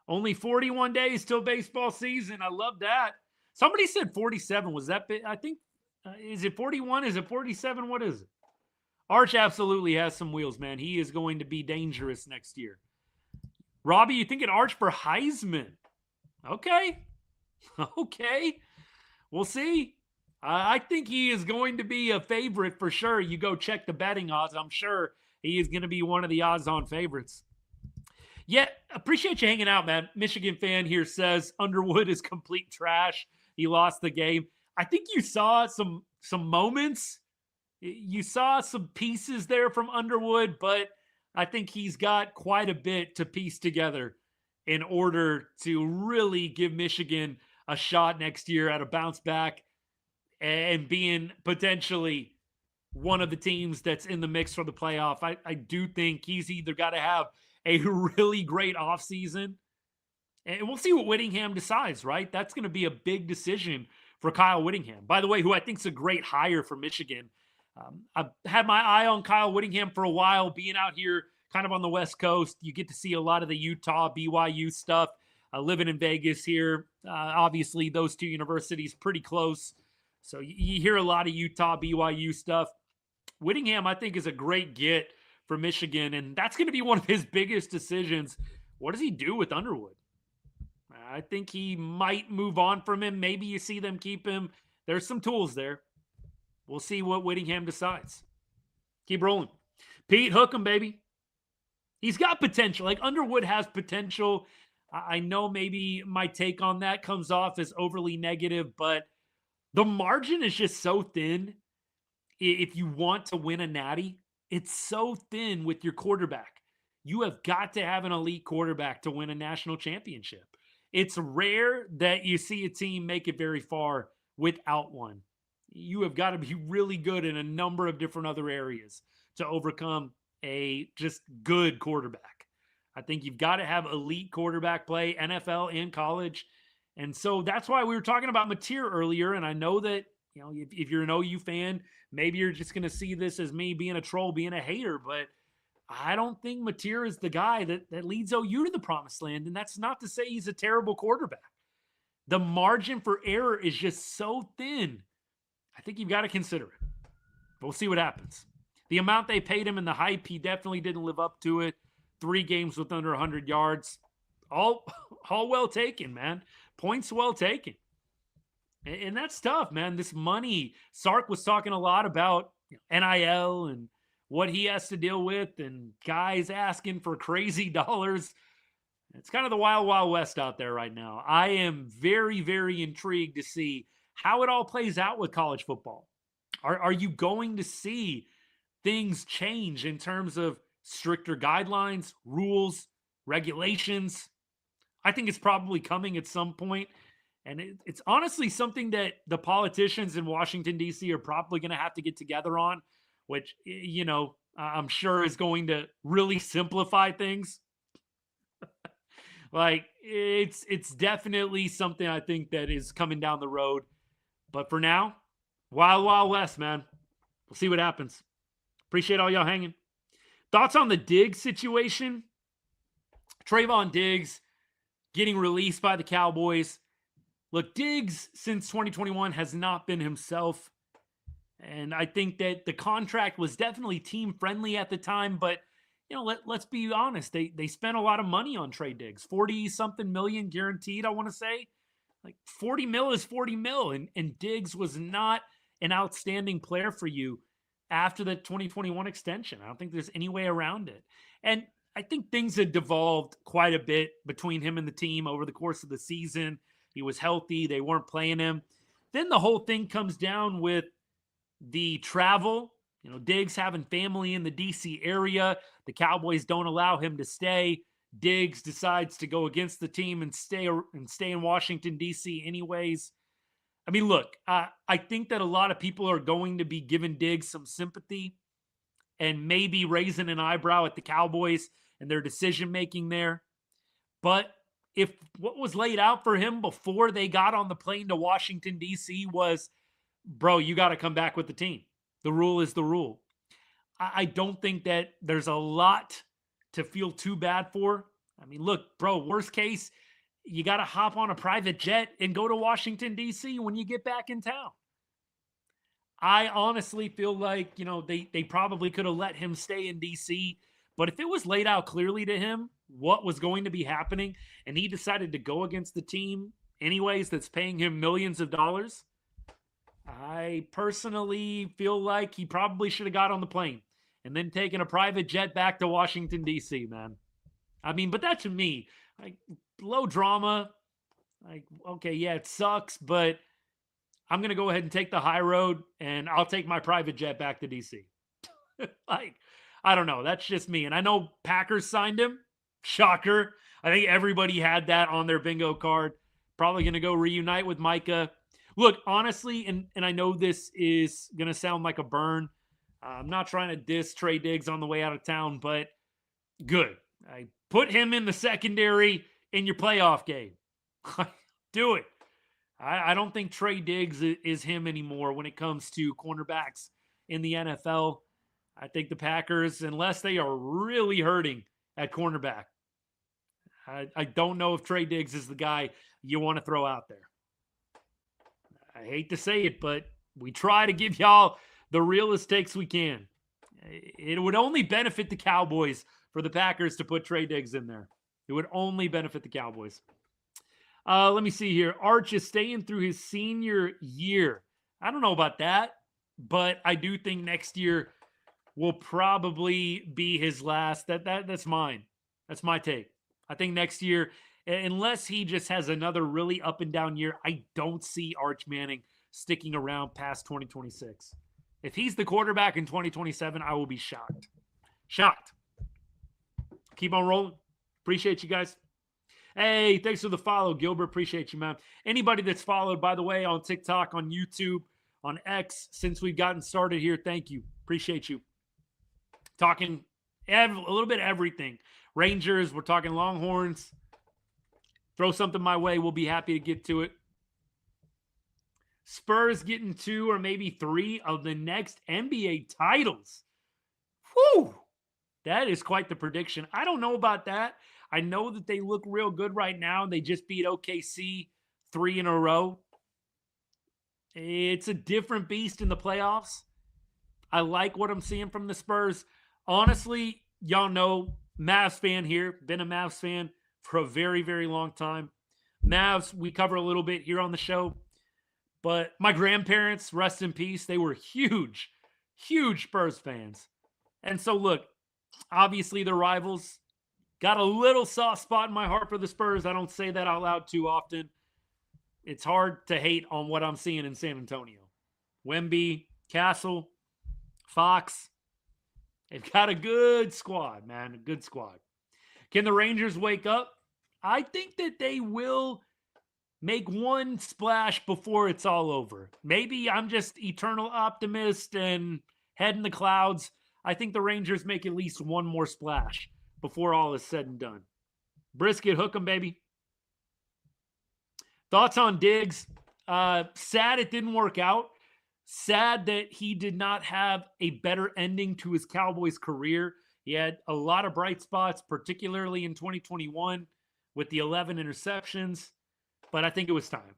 Only 41 days till baseball season. I love that. Somebody said 47. Was that bit? I think, is it 41? Is it 47? What is it? Arch absolutely has some wheels, man. He is going to be dangerous next year. Robbie, you thinking Arch for Heisman? Okay. Okay. We'll see. I think he is going to be a favorite for sure. You go check the betting odds. I'm sure he is going to be one of the odds-on favorites. Yeah, appreciate you hanging out, man. Michigan fan here says Underwood is complete trash. He lost the game. I think you saw some moments. You saw some pieces there from Underwood, but I think he's got quite a bit to piece together in order to really give Michigan a shot next year at a bounce back and being potentially one of the teams that's in the mix for the playoff. I do think he's either got to have a really great offseason, and we'll see what Whittingham decides, right? That's going to be a big decision for Kyle Whittingham. By the way, who I think is a great hire for Michigan. I've had my eye on Kyle Whittingham for a while, being out here kind of on the West Coast. You get to see a lot of the Utah, BYU stuff. Living in Vegas here, obviously those two universities pretty close. So you hear a lot of Utah, BYU stuff. Whittingham, I think, is a great get for Michigan, and that's going to be one of his biggest decisions. What does he do with Underwood? I think he might move on from him. Maybe you see them keep him. There's some tools there. We'll see what Whittingham decides. Keep rolling. Pete, hook him, baby. He's got potential. Like, Underwood has potential. I know maybe my take on that comes off as overly negative, but the margin is just so thin. If you want to win a natty, it's so thin with your quarterback. You have got to have an elite quarterback to win a national championship. It's rare that you see a team make it very far without one. You have got to be really good in a number of different other areas to overcome a just good quarterback. I think you've got to have elite quarterback play, NFL and college. And so that's why we were talking about Mateer earlier. And I know that, if you're an OU fan, maybe you're just going to see this as me being a troll, being a hater. But I don't think Mateer is the guy that leads OU to the promised land. And that's not to say he's a terrible quarterback. The margin for error is just so thin. I think you've got to consider it. We'll see what happens. The amount they paid him and the hype, he definitely didn't live up to it. 3 games with under 100 yards. All well taken, man. Points well taken. And that's tough, man. This money. Sark was talking a lot about NIL and what he has to deal with and guys asking for crazy dollars. It's kind of the wild, wild west out there right now. I am very, very intrigued to see how it all plays out with college football. Are you going to see things change in terms of stricter guidelines, rules, regulations? I think it's probably coming at some point. And it's honestly something that the politicians in Washington, D.C. are probably going to have to get together on, which, I'm sure is going to really simplify things. Like, it's definitely something I think that is coming down the road. But for now, wild, wild west, man. We'll see what happens. Appreciate all y'all hanging. Thoughts on the Diggs situation? Trayvon Diggs getting released by the Cowboys. Look, Diggs since 2021 has not been himself. And I think that the contract was definitely team friendly at the time, but let's be honest. They spent a lot of money on Tre Diggs, 40-something million guaranteed, I want to say. Like 40 mil is 40 mil. And Diggs was not an outstanding player for you after the 2021 extension. I don't think there's any way around it. And I think things had devolved quite a bit between him and the team over the course of the season. He was healthy. They weren't playing him. Then the whole thing comes down with the travel. Diggs having family in the D.C. area. The Cowboys don't allow him to stay. Diggs decides to go against the team and stay in Washington, D.C. anyways. I mean, look, I think that a lot of people are going to be giving Diggs some sympathy and maybe raising an eyebrow at the Cowboys and their decision-making there. But if what was laid out for him before they got on the plane to Washington, D.C. was, bro, you got to come back with the team. The rule is the rule. I don't think that there's a lot to feel too bad for. I mean, look, bro, worst case, you got to hop on a private jet and go to Washington, D.C. when you get back in town. I honestly feel like, they probably could have let him stay in D.C., but if it was laid out clearly to him what was going to be happening and he decided to go against the team anyways that's paying him millions of dollars, I personally feel like he probably should have got on the plane and then taken a private jet back to Washington, D.C., man. I mean, but that's me. Like, low drama. Like, okay, yeah, it sucks, but I'm going to go ahead and take the high road and I'll take my private jet back to D.C. Like, I don't know. That's just me. And I know Packers signed him. Shocker. I think everybody had that on their bingo card. Probably going to go reunite with Micah. Look, honestly, and I know this is going to sound like a burn. I'm not trying to diss Tre Diggs on the way out of town, but good. I put him in the secondary in your playoff game. Do it. I don't think Tre Diggs is him anymore when it comes to cornerbacks in the NFL. I think the Packers, unless they are really hurting at cornerback, I don't know if Tre Diggs is the guy you want to throw out there. I hate to say it, but we try to give y'all the realest takes we can. It would only benefit the Cowboys for the Packers to put Tre Diggs in there. It would only benefit the Cowboys. Let me see here. Arch is staying through his senior year. I don't know about that, but I do think next year will probably be his last. That's mine. That's my take. I think next year, unless he just has another really up and down year, I don't see Arch Manning sticking around past 2026. If he's the quarterback in 2027, I will be shocked. Shocked. Keep on rolling. Appreciate you guys. Hey, thanks for the follow, Gilbert. Appreciate you, man. Anybody that's followed, by the way, on TikTok, on YouTube, on X, since we've gotten started here, thank you. Appreciate you. Talking a little bit of everything. Rangers, we're talking Longhorns. Throw something my way. We'll be happy to get to it. Spurs getting 2 or maybe 3 of the next NBA titles. Whew. That is quite the prediction. I don't know about that. I know that they look real good right now. They just beat OKC 3 in a row. It's a different beast in the playoffs. I like what I'm seeing from the Spurs. Honestly, y'all know, Mavs fan here. Been a Mavs fan for a very, very long time. Mavs, we cover a little bit here on the show. But my grandparents, rest in peace, they were huge, huge Spurs fans. And so, look, obviously the rivals got a little soft spot in my heart for the Spurs. I don't say that out loud too often. It's hard to hate on what I'm seeing in San Antonio. Wemby, Castle, Fox, they've got a good squad, man, a good squad. Can the Rangers wake up? I think that they will make one splash before it's all over. Maybe I'm just eternal optimist and head in the clouds. I think the Rangers make at least one more splash before all is said and done. Brisket, hook 'em, baby. Thoughts on Diggs? Sad it didn't work out. Sad that he did not have a better ending to his Cowboys career. He had a lot of bright spots, particularly in 2021 with the 11 interceptions, but I think it was time.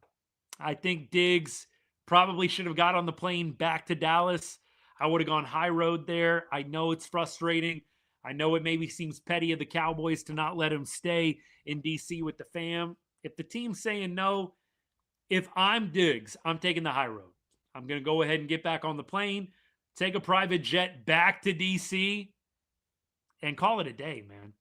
I think Diggs probably should have got on the plane back to Dallas. I would have gone high road there. I know it's frustrating. I know it maybe seems petty of the Cowboys to not let him stay in DC with the fam. If the team's saying no, if I'm Diggs, I'm taking the high road. I'm going to go ahead and get back on the plane, take a private jet back to DC, and call it a day, man.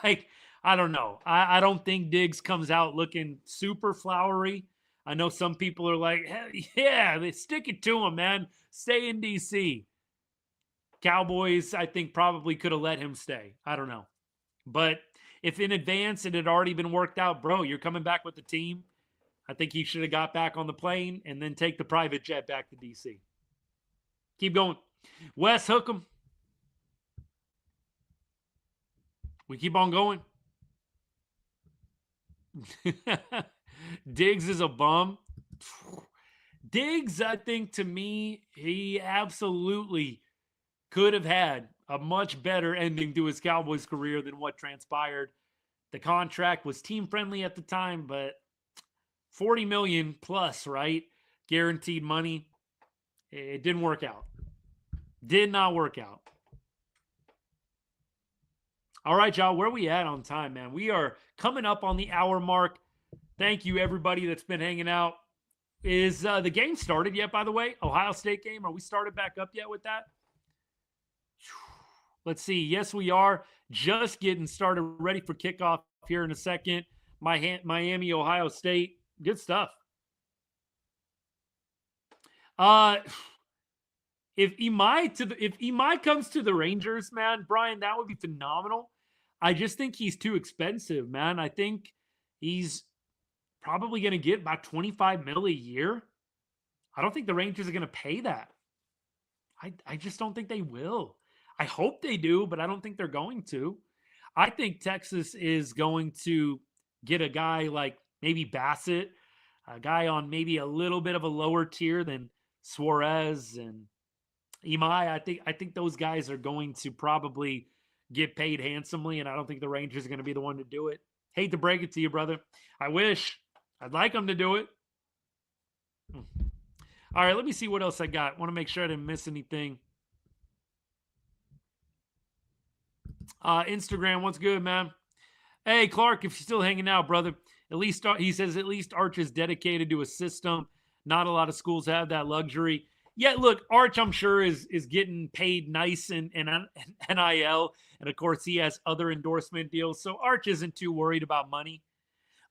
Like, I don't know. I don't think Diggs comes out looking super flowery. I know some people are like, yeah, they stick it to him, man. Stay in DC. Cowboys, I think, probably could have let him stay. I don't know. But if in advance it had already been worked out, bro, you're coming back with the team, I think he should have got back on the plane and then take the private jet back to DC. Keep going. Wes, hook 'em. We keep on going. Diggs is a bum. Diggs, I think, to me, he absolutely could have had a much better ending to his Cowboys career than what transpired. The contract was team friendly at the time, but $40 million plus, right? Guaranteed money. It didn't work out. Did not work out. All right, y'all, where we at on time, man? We are coming up on the hour mark. Thank you, everybody that's been hanging out. Is the game started yet, by the way? Ohio State game. Are we started back up yet with that? Let's see. Yes, we are. Just getting started, ready for kickoff here in a second. Miami, Ohio State. Good stuff. If Imai comes to the Rangers, man, Brian, that would be phenomenal. I just think he's too expensive, man. I think he's probably going to get about $25 million a year. I don't think the Rangers are going to pay that. I just don't think they will. I hope they do, but I don't think they're going to. I think Texas is going to get a guy like maybe Bassett, a guy on maybe a little bit of a lower tier than Suarez and Imai. I think those guys are going to probably get paid handsomely, and I don't think the Rangers are going to be the one to do it. Hate to break it to you, brother. I wish. I'd like them to do it. All right, let me see what else I got. Want to make sure I didn't miss anything. Instagram, what's good, man? Hey, Clark, if you're still hanging out, brother, at least he says at least Arch is dedicated to a system. Not a lot of schools have that luxury. Yeah, look, Arch, I'm sure, is getting paid nice in NIL. And, of course, he has other endorsement deals. So Arch isn't too worried about money.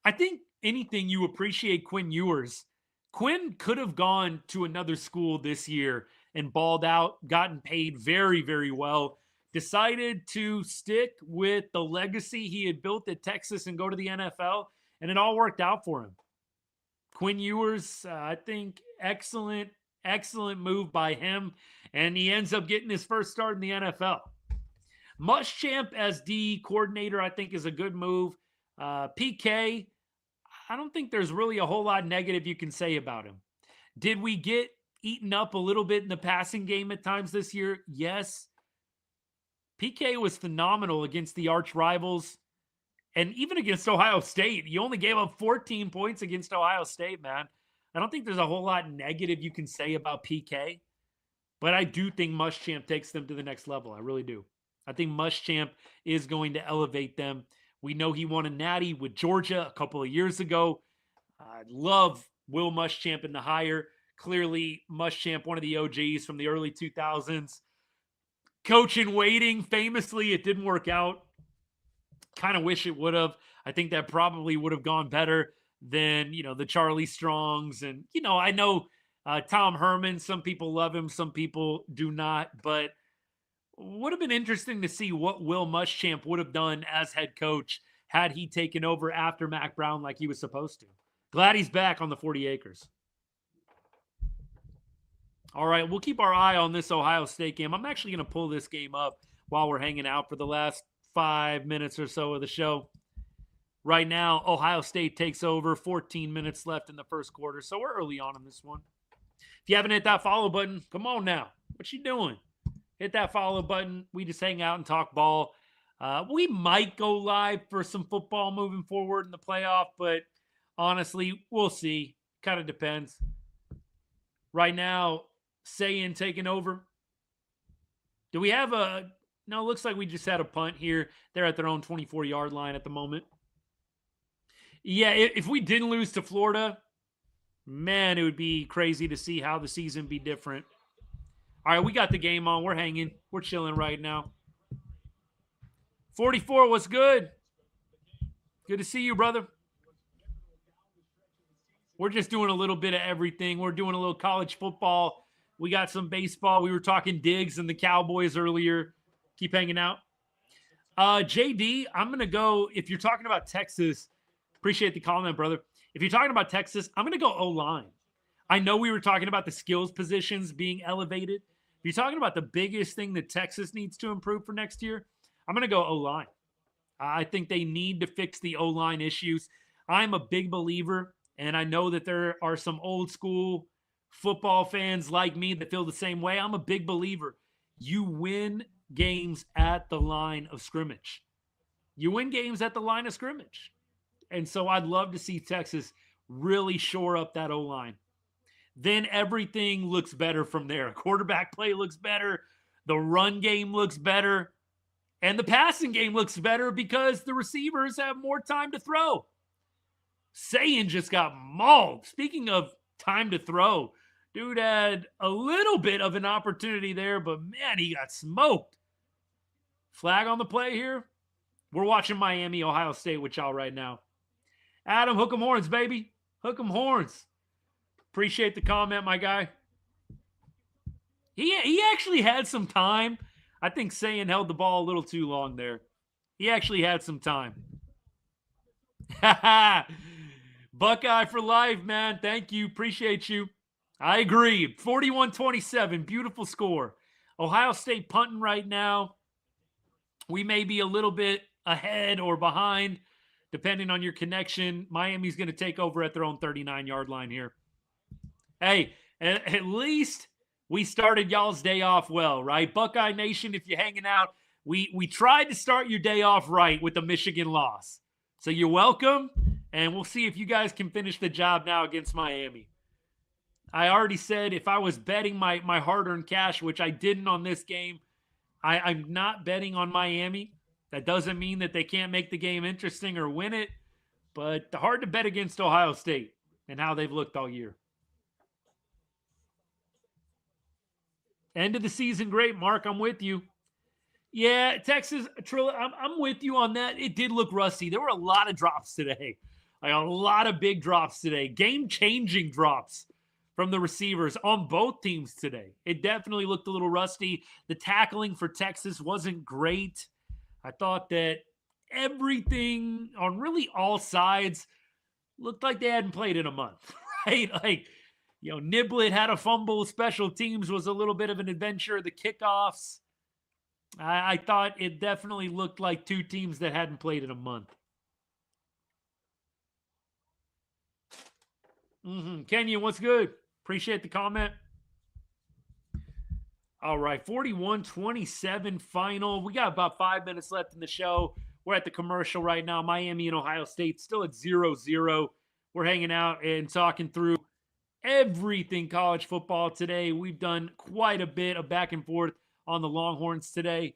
I think anything you appreciate Quinn Ewers. Quinn could have gone to another school this year and balled out, gotten paid very, very well. Decided to stick with the legacy he had built at Texas and go to the NFL. And it all worked out for him. Quinn Ewers, I think, excellent move by him, and he ends up getting his first start in the NFL. Muschamp as D coordinator, I think, is a good move. PK, I don't think there's really a whole lot negative you can say about him. Did we get eaten up a little bit in the passing game at times this year? Yes. PK was phenomenal against the arch rivals. And even against Ohio State, you only gave up 14 points against Ohio State, man. I don't think there's a whole lot negative you can say about PK, but I do think Muschamp takes them to the next level. I really do. I think Muschamp is going to elevate them. We know he won a natty with Georgia a couple of years ago. I love Will Muschamp in the hire. Clearly, Muschamp, one of the OGs from the early 2000s. Coach in waiting. Famously, it didn't work out. Kind of wish it would have. I think that probably would have gone better than, the Charlie Strongs. And, I know Tom Herman, some people love him, some people do not. But would have been interesting to see what Will Muschamp would have done as head coach had he taken over after Mac Brown like he was supposed to. Glad he's back on the 40 acres. All right, we'll keep our eye on this Ohio State game. I'm actually going to pull this game up while we're hanging out for the last 5 minutes or so of the show. Right now, Ohio State takes over, 14 minutes left in the first quarter, so we're early on in this one. If you haven't hit that follow button, come on now. What you doing? Hit that follow button. We just hang out and talk ball. We might go live for some football moving forward in the playoff, but honestly, we'll see. Kind of depends. Right now, Sayin taking over. Do we have a... No, it looks like we just had a punt here. They're at their own 24-yard line at the moment. Yeah, if we didn't lose to Florida, man, it would be crazy to see how the season be different. All right, we got the game on. We're hanging. We're chilling right now. 44, what's good? Good to see you, brother. We're just doing a little bit of everything. We're doing a little college football. We got some baseball. We were talking Diggs and the Cowboys earlier. Keep hanging out. JD, I'm going to go, if you're talking about Texas, appreciate the comment, brother. If you're talking about Texas, I'm going to go O-line. I know we were talking about the skills positions being elevated. If you're talking about the biggest thing that Texas needs to improve for next year, I'm going to go O-line. I think they need to fix the O-line issues. I'm a big believer, and I know that there are some old school football fans like me that feel the same way. I'm a big believer. You win games at the line of scrimmage. You win games at the line of scrimmage. And so I'd love to see Texas really shore up that O-line. Then everything looks better from there. Quarterback play looks better. The run game looks better. And the passing game looks better because the receivers have more time to throw. Sayin just got mauled. Speaking of time to throw, dude had a little bit of an opportunity there, but man, he got smoked. Flag on the play here. We're watching Miami, Ohio State with y'all right now. Adam, hook 'em horns, baby. Hook 'em horns. Appreciate the comment, my guy. He actually had some time. I think Sayin held the ball a little too long there. He actually had some time. Buckeye for life, man. Thank you. Appreciate you. I agree. 41-27. Beautiful score. Ohio State punting right now. We may be a little bit ahead or behind, depending on your connection. Miami's going to take over at their own 39-yard line here. Hey, at least we started y'all's day off well, right? Buckeye Nation, if you're hanging out, we tried to start your day off right with the Michigan loss. So you're welcome, and we'll see if you guys can finish the job now against Miami. I already said if I was betting my hard-earned cash, which I didn't on this game, I'm not betting on Miami. That doesn't mean that they can't make the game interesting or win it, but hard to bet against Ohio State and how they've looked all year. End of the season, great, Mark. I'm with you. Yeah, Texas, Trilla, I'm with you on that. It did look rusty. There were a lot of drops today. Like a lot of big drops today. Game-changing drops from the receivers on both teams today. It definitely looked a little rusty. The tackling for Texas wasn't great. I thought that everything on really all sides looked like they hadn't played in a month, right? Like, Niblett had a fumble. Special teams was a little bit of an adventure. The kickoffs, I thought it definitely looked like two teams that hadn't played in a month. Kenya, what's good? Appreciate the comment. All right, 41-27 final. We got about 5 minutes left in the show. We're at the commercial right now. Miami and Ohio State still at 0-0. We're hanging out and talking through everything college football today. We've done quite a bit of back and forth on the Longhorns today,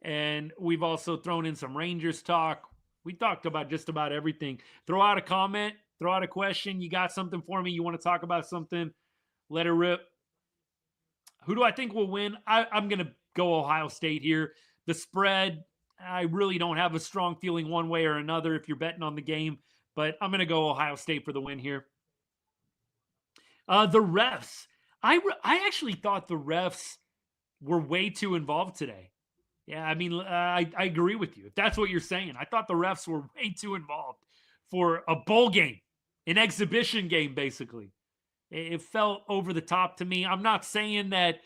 and we've also thrown in some Rangers talk. We talked about just about everything. Throw out a comment, throw out a question. You got something for me? You want to talk about something? Let it rip. Who do I think will win? I'm going to go Ohio State here. The spread, I really don't have a strong feeling one way or another if you're betting on the game, but I'm going to go Ohio State for the win here. The refs. I actually thought the refs were way too involved today. Yeah, I mean, I agree with you. If that's what you're saying, I thought the refs were way too involved for a bowl game, an exhibition game, basically. It felt over the top to me. I'm not saying that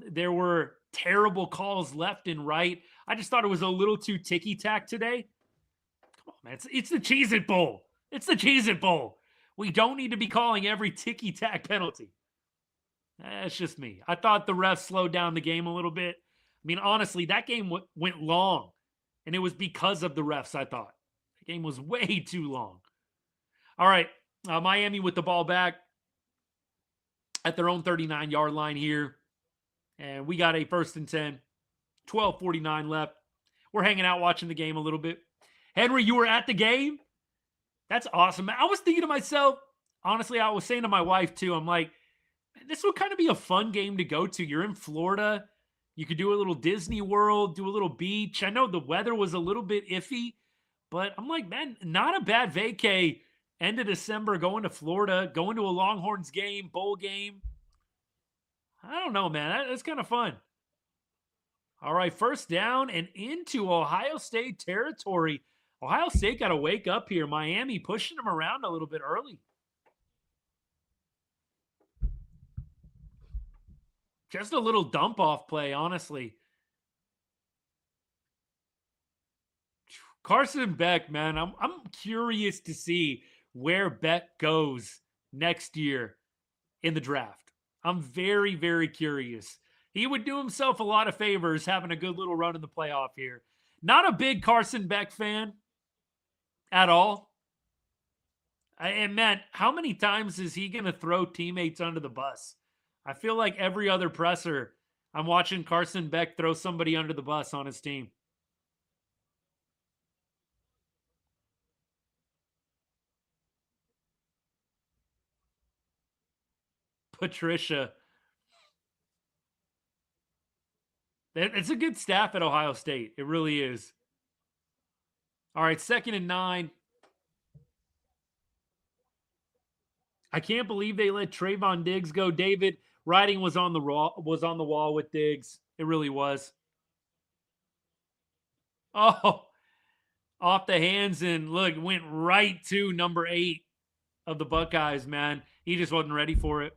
there were terrible calls left and right. I just thought it was a little too ticky-tack today. Come on, man. It's the Cheez-It Bowl. It's the Cheez-It Bowl. We don't need to be calling every ticky-tack penalty. That's just me. I thought the refs slowed down the game a little bit. I mean, honestly, that game went long, and it was because of the refs, I thought. The game was way too long. All right, Miami with the ball back at their own 39-yard line here. And we got a 1st and 10, 12:49 left. We're hanging out watching the game a little bit. Henry, you were at the game? That's awesome. I was thinking to myself, honestly, I was saying to my wife too, I'm like, this would kind of be a fun game to go to. You're in Florida. You could do a little Disney World, do a little beach. I know the weather was a little bit iffy, but I'm like, man, not a bad vacay. End of December, going to Florida, going to a Longhorns game, bowl game. I don't know, man. That's kind of fun. All right, 1st down and into Ohio State territory. Ohio State got to wake up here. Miami pushing them around a little bit early. Just a little dump-off play, honestly. Carson Beck, man, I'm curious to see where Beck goes next year in the draft. I'm very, very curious. He would do himself a lot of favors having a good little run in the playoff here. Not a big Carson Beck fan at all. And man, how many times is he going to throw teammates under the bus? I feel like every other presser, I'm watching Carson Beck throw somebody under the bus on his team. Patricia. It's a good staff at Ohio State. It really is. All right, 2nd and 9. I can't believe they let Trayvon Diggs go. David, writing was on the wall with Diggs. It really was. Oh, off the hands and look, went right to number 8 of the Buckeyes, man. He just wasn't ready for it.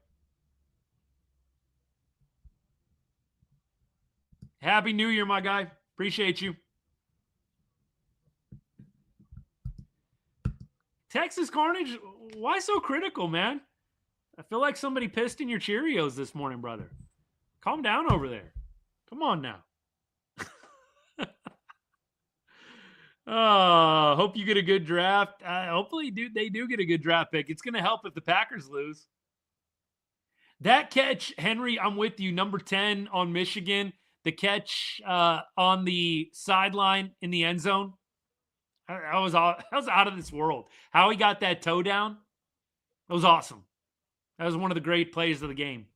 Happy New Year, my guy. Appreciate you. Texas Carnage, why so critical, man? I feel like somebody pissed in your Cheerios this morning, brother. Calm down over there. Come on now. Hope you get a good draft. Hopefully, they do get a good draft pick. It's going to help if the Packers lose. That catch, Henry, I'm with you. Number 10 on Michigan. The catch on the sideline in the end zone. That was out of this world. How he got that toe down, that was awesome. That was one of the great plays of the game.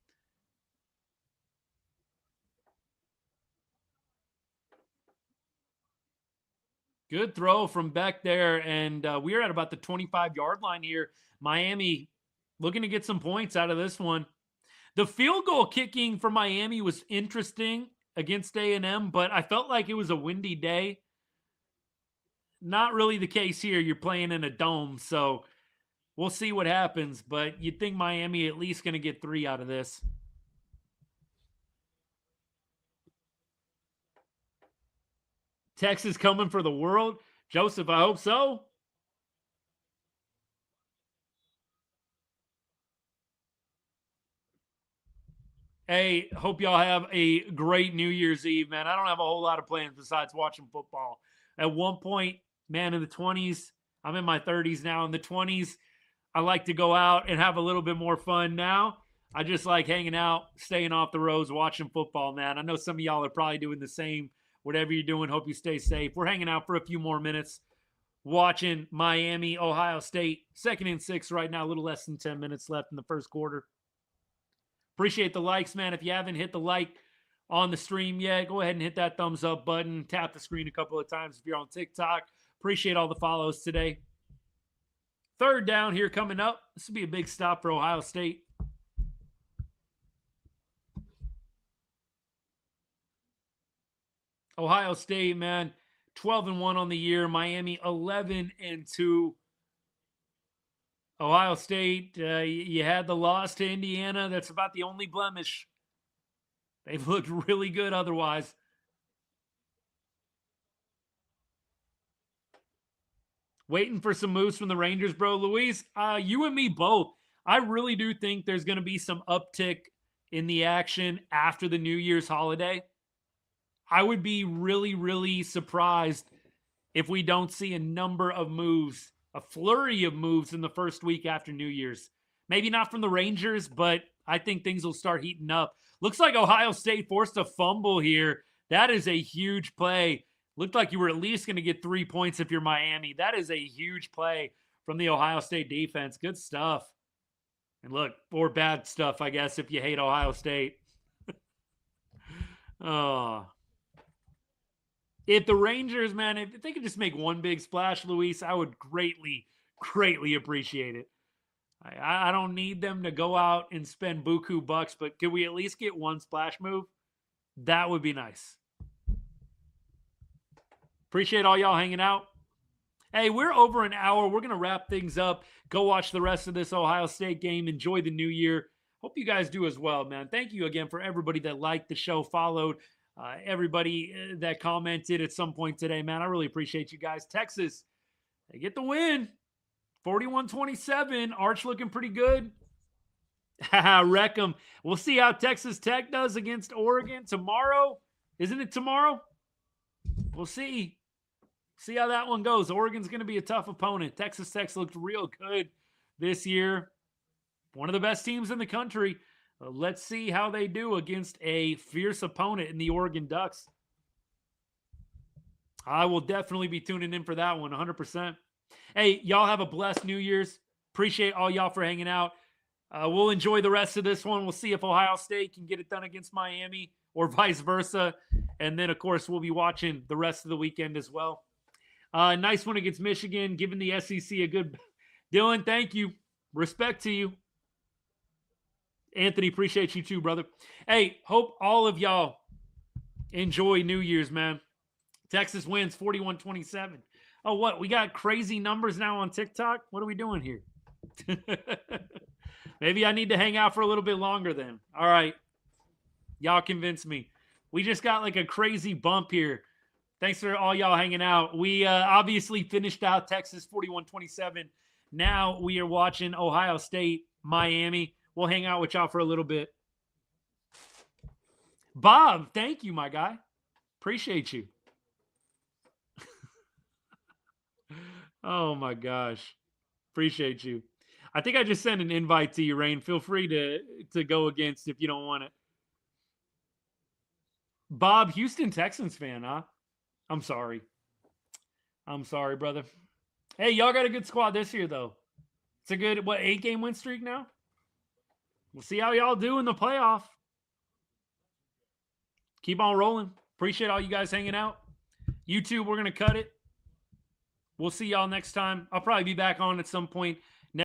Good throw from Beck there, and we're at about the 25-yard line here. Miami looking to get some points out of this one. The field goal kicking for Miami was interesting against A&M, but I felt like it was a windy day. Not really the case here. You're playing in a dome, so we'll see what happens, but you'd think Miami at least going to get 3 out of this. Texas coming for the world? Joseph, I hope so. Hey, hope y'all have a great New Year's Eve, man. I don't have a whole lot of plans besides watching football. At one point, man, in the 20s, I'm in my 30s now. In the 20s, I like to go out and have a little bit more fun. Now, I just like hanging out, staying off the roads, watching football, man. I know some of y'all are probably doing the same. Whatever you're doing, hope you stay safe. We're hanging out for a few more minutes, watching Miami, Ohio State. 2nd and 6 right now, a little less than 10 minutes left in the first quarter. Appreciate the likes, man. If you haven't hit the like on the stream yet, go ahead and hit that thumbs up button. Tap the screen a couple of times if you're on TikTok. Appreciate all the follows today. Third down here coming up. This will be a big stop for Ohio State. Ohio State, man, 12-1 on the year. Miami, 11-2. Ohio State, you had the loss to Indiana. That's about the only blemish. They've looked really good otherwise. Waiting for some moves from the Rangers, bro. Luis, you and me both. I really do think there's going to be some uptick in the action after the New Year's holiday. I would be really, really surprised if we don't see a number of moves, a flurry of moves in the first week after New Year's. Maybe not from the Rangers, but I think things will start heating up. Looks like Ohio State forced a fumble here. That is a huge play. Looked like you were at least going to get 3 points if you're Miami. That is a huge play from the Ohio State defense. Good stuff. And look, or bad stuff, I guess, if you hate Ohio State. Oh. If the Rangers, man, if they could just make one big splash, Luis, I would greatly, greatly appreciate it. I don't need them to go out and spend buku bucks, but could we at least get one splash move? That would be nice. Appreciate all y'all hanging out. Hey, we're over an hour. We're going to wrap things up. Go watch the rest of this Ohio State game. Enjoy the new year. Hope you guys do as well, man. Thank you again for everybody that liked the show, followed, everybody that commented at some point today, man. I really appreciate you guys. Texas, they get the win. 41-27. Arch looking pretty good. Wreck them. We'll see how Texas Tech does against Oregon tomorrow. Isn't it tomorrow? We'll see. See how that one goes. Oregon's going to be a tough opponent. Texas Tech's looked real good this year. One of the best teams in the country. Let's see how they do against a fierce opponent in the Oregon Ducks. I will definitely be tuning in for that one, 100%. Hey, y'all have a blessed New Year's. Appreciate all y'all for hanging out. We'll enjoy the rest of this one. We'll see if Ohio State can get it done against Miami or vice versa. And then, of course, we'll be watching the rest of the weekend as well. Nice one against Michigan, giving the SEC a good... Dylan, thank you. Respect to you. Anthony, appreciate you too, brother. Hey, hope all of y'all enjoy New Year's, man. Texas wins 41-27. Oh, what? We got crazy numbers now on TikTok? What are we doing here? Maybe I need to hang out for a little bit longer then. All right. Y'all convince me. We just got like a crazy bump here. Thanks for all y'all hanging out. We obviously finished out Texas 41-27. Now we are watching Ohio State, Miami. We'll hang out with y'all for a little bit. Bob, thank you, my guy. Appreciate you. Oh, my gosh. Appreciate you. I think I just sent an invite to you, Rain. Feel free to go against if you don't want it. Bob, Houston Texans fan, huh? I'm sorry. I'm sorry, brother. Hey, y'all got a good squad this year, though. It's a good, 8-game win streak now? We'll see how y'all do in the playoff. Keep on rolling. Appreciate all you guys hanging out. YouTube, we're going to cut it. We'll see y'all next time. I'll probably be back on at some point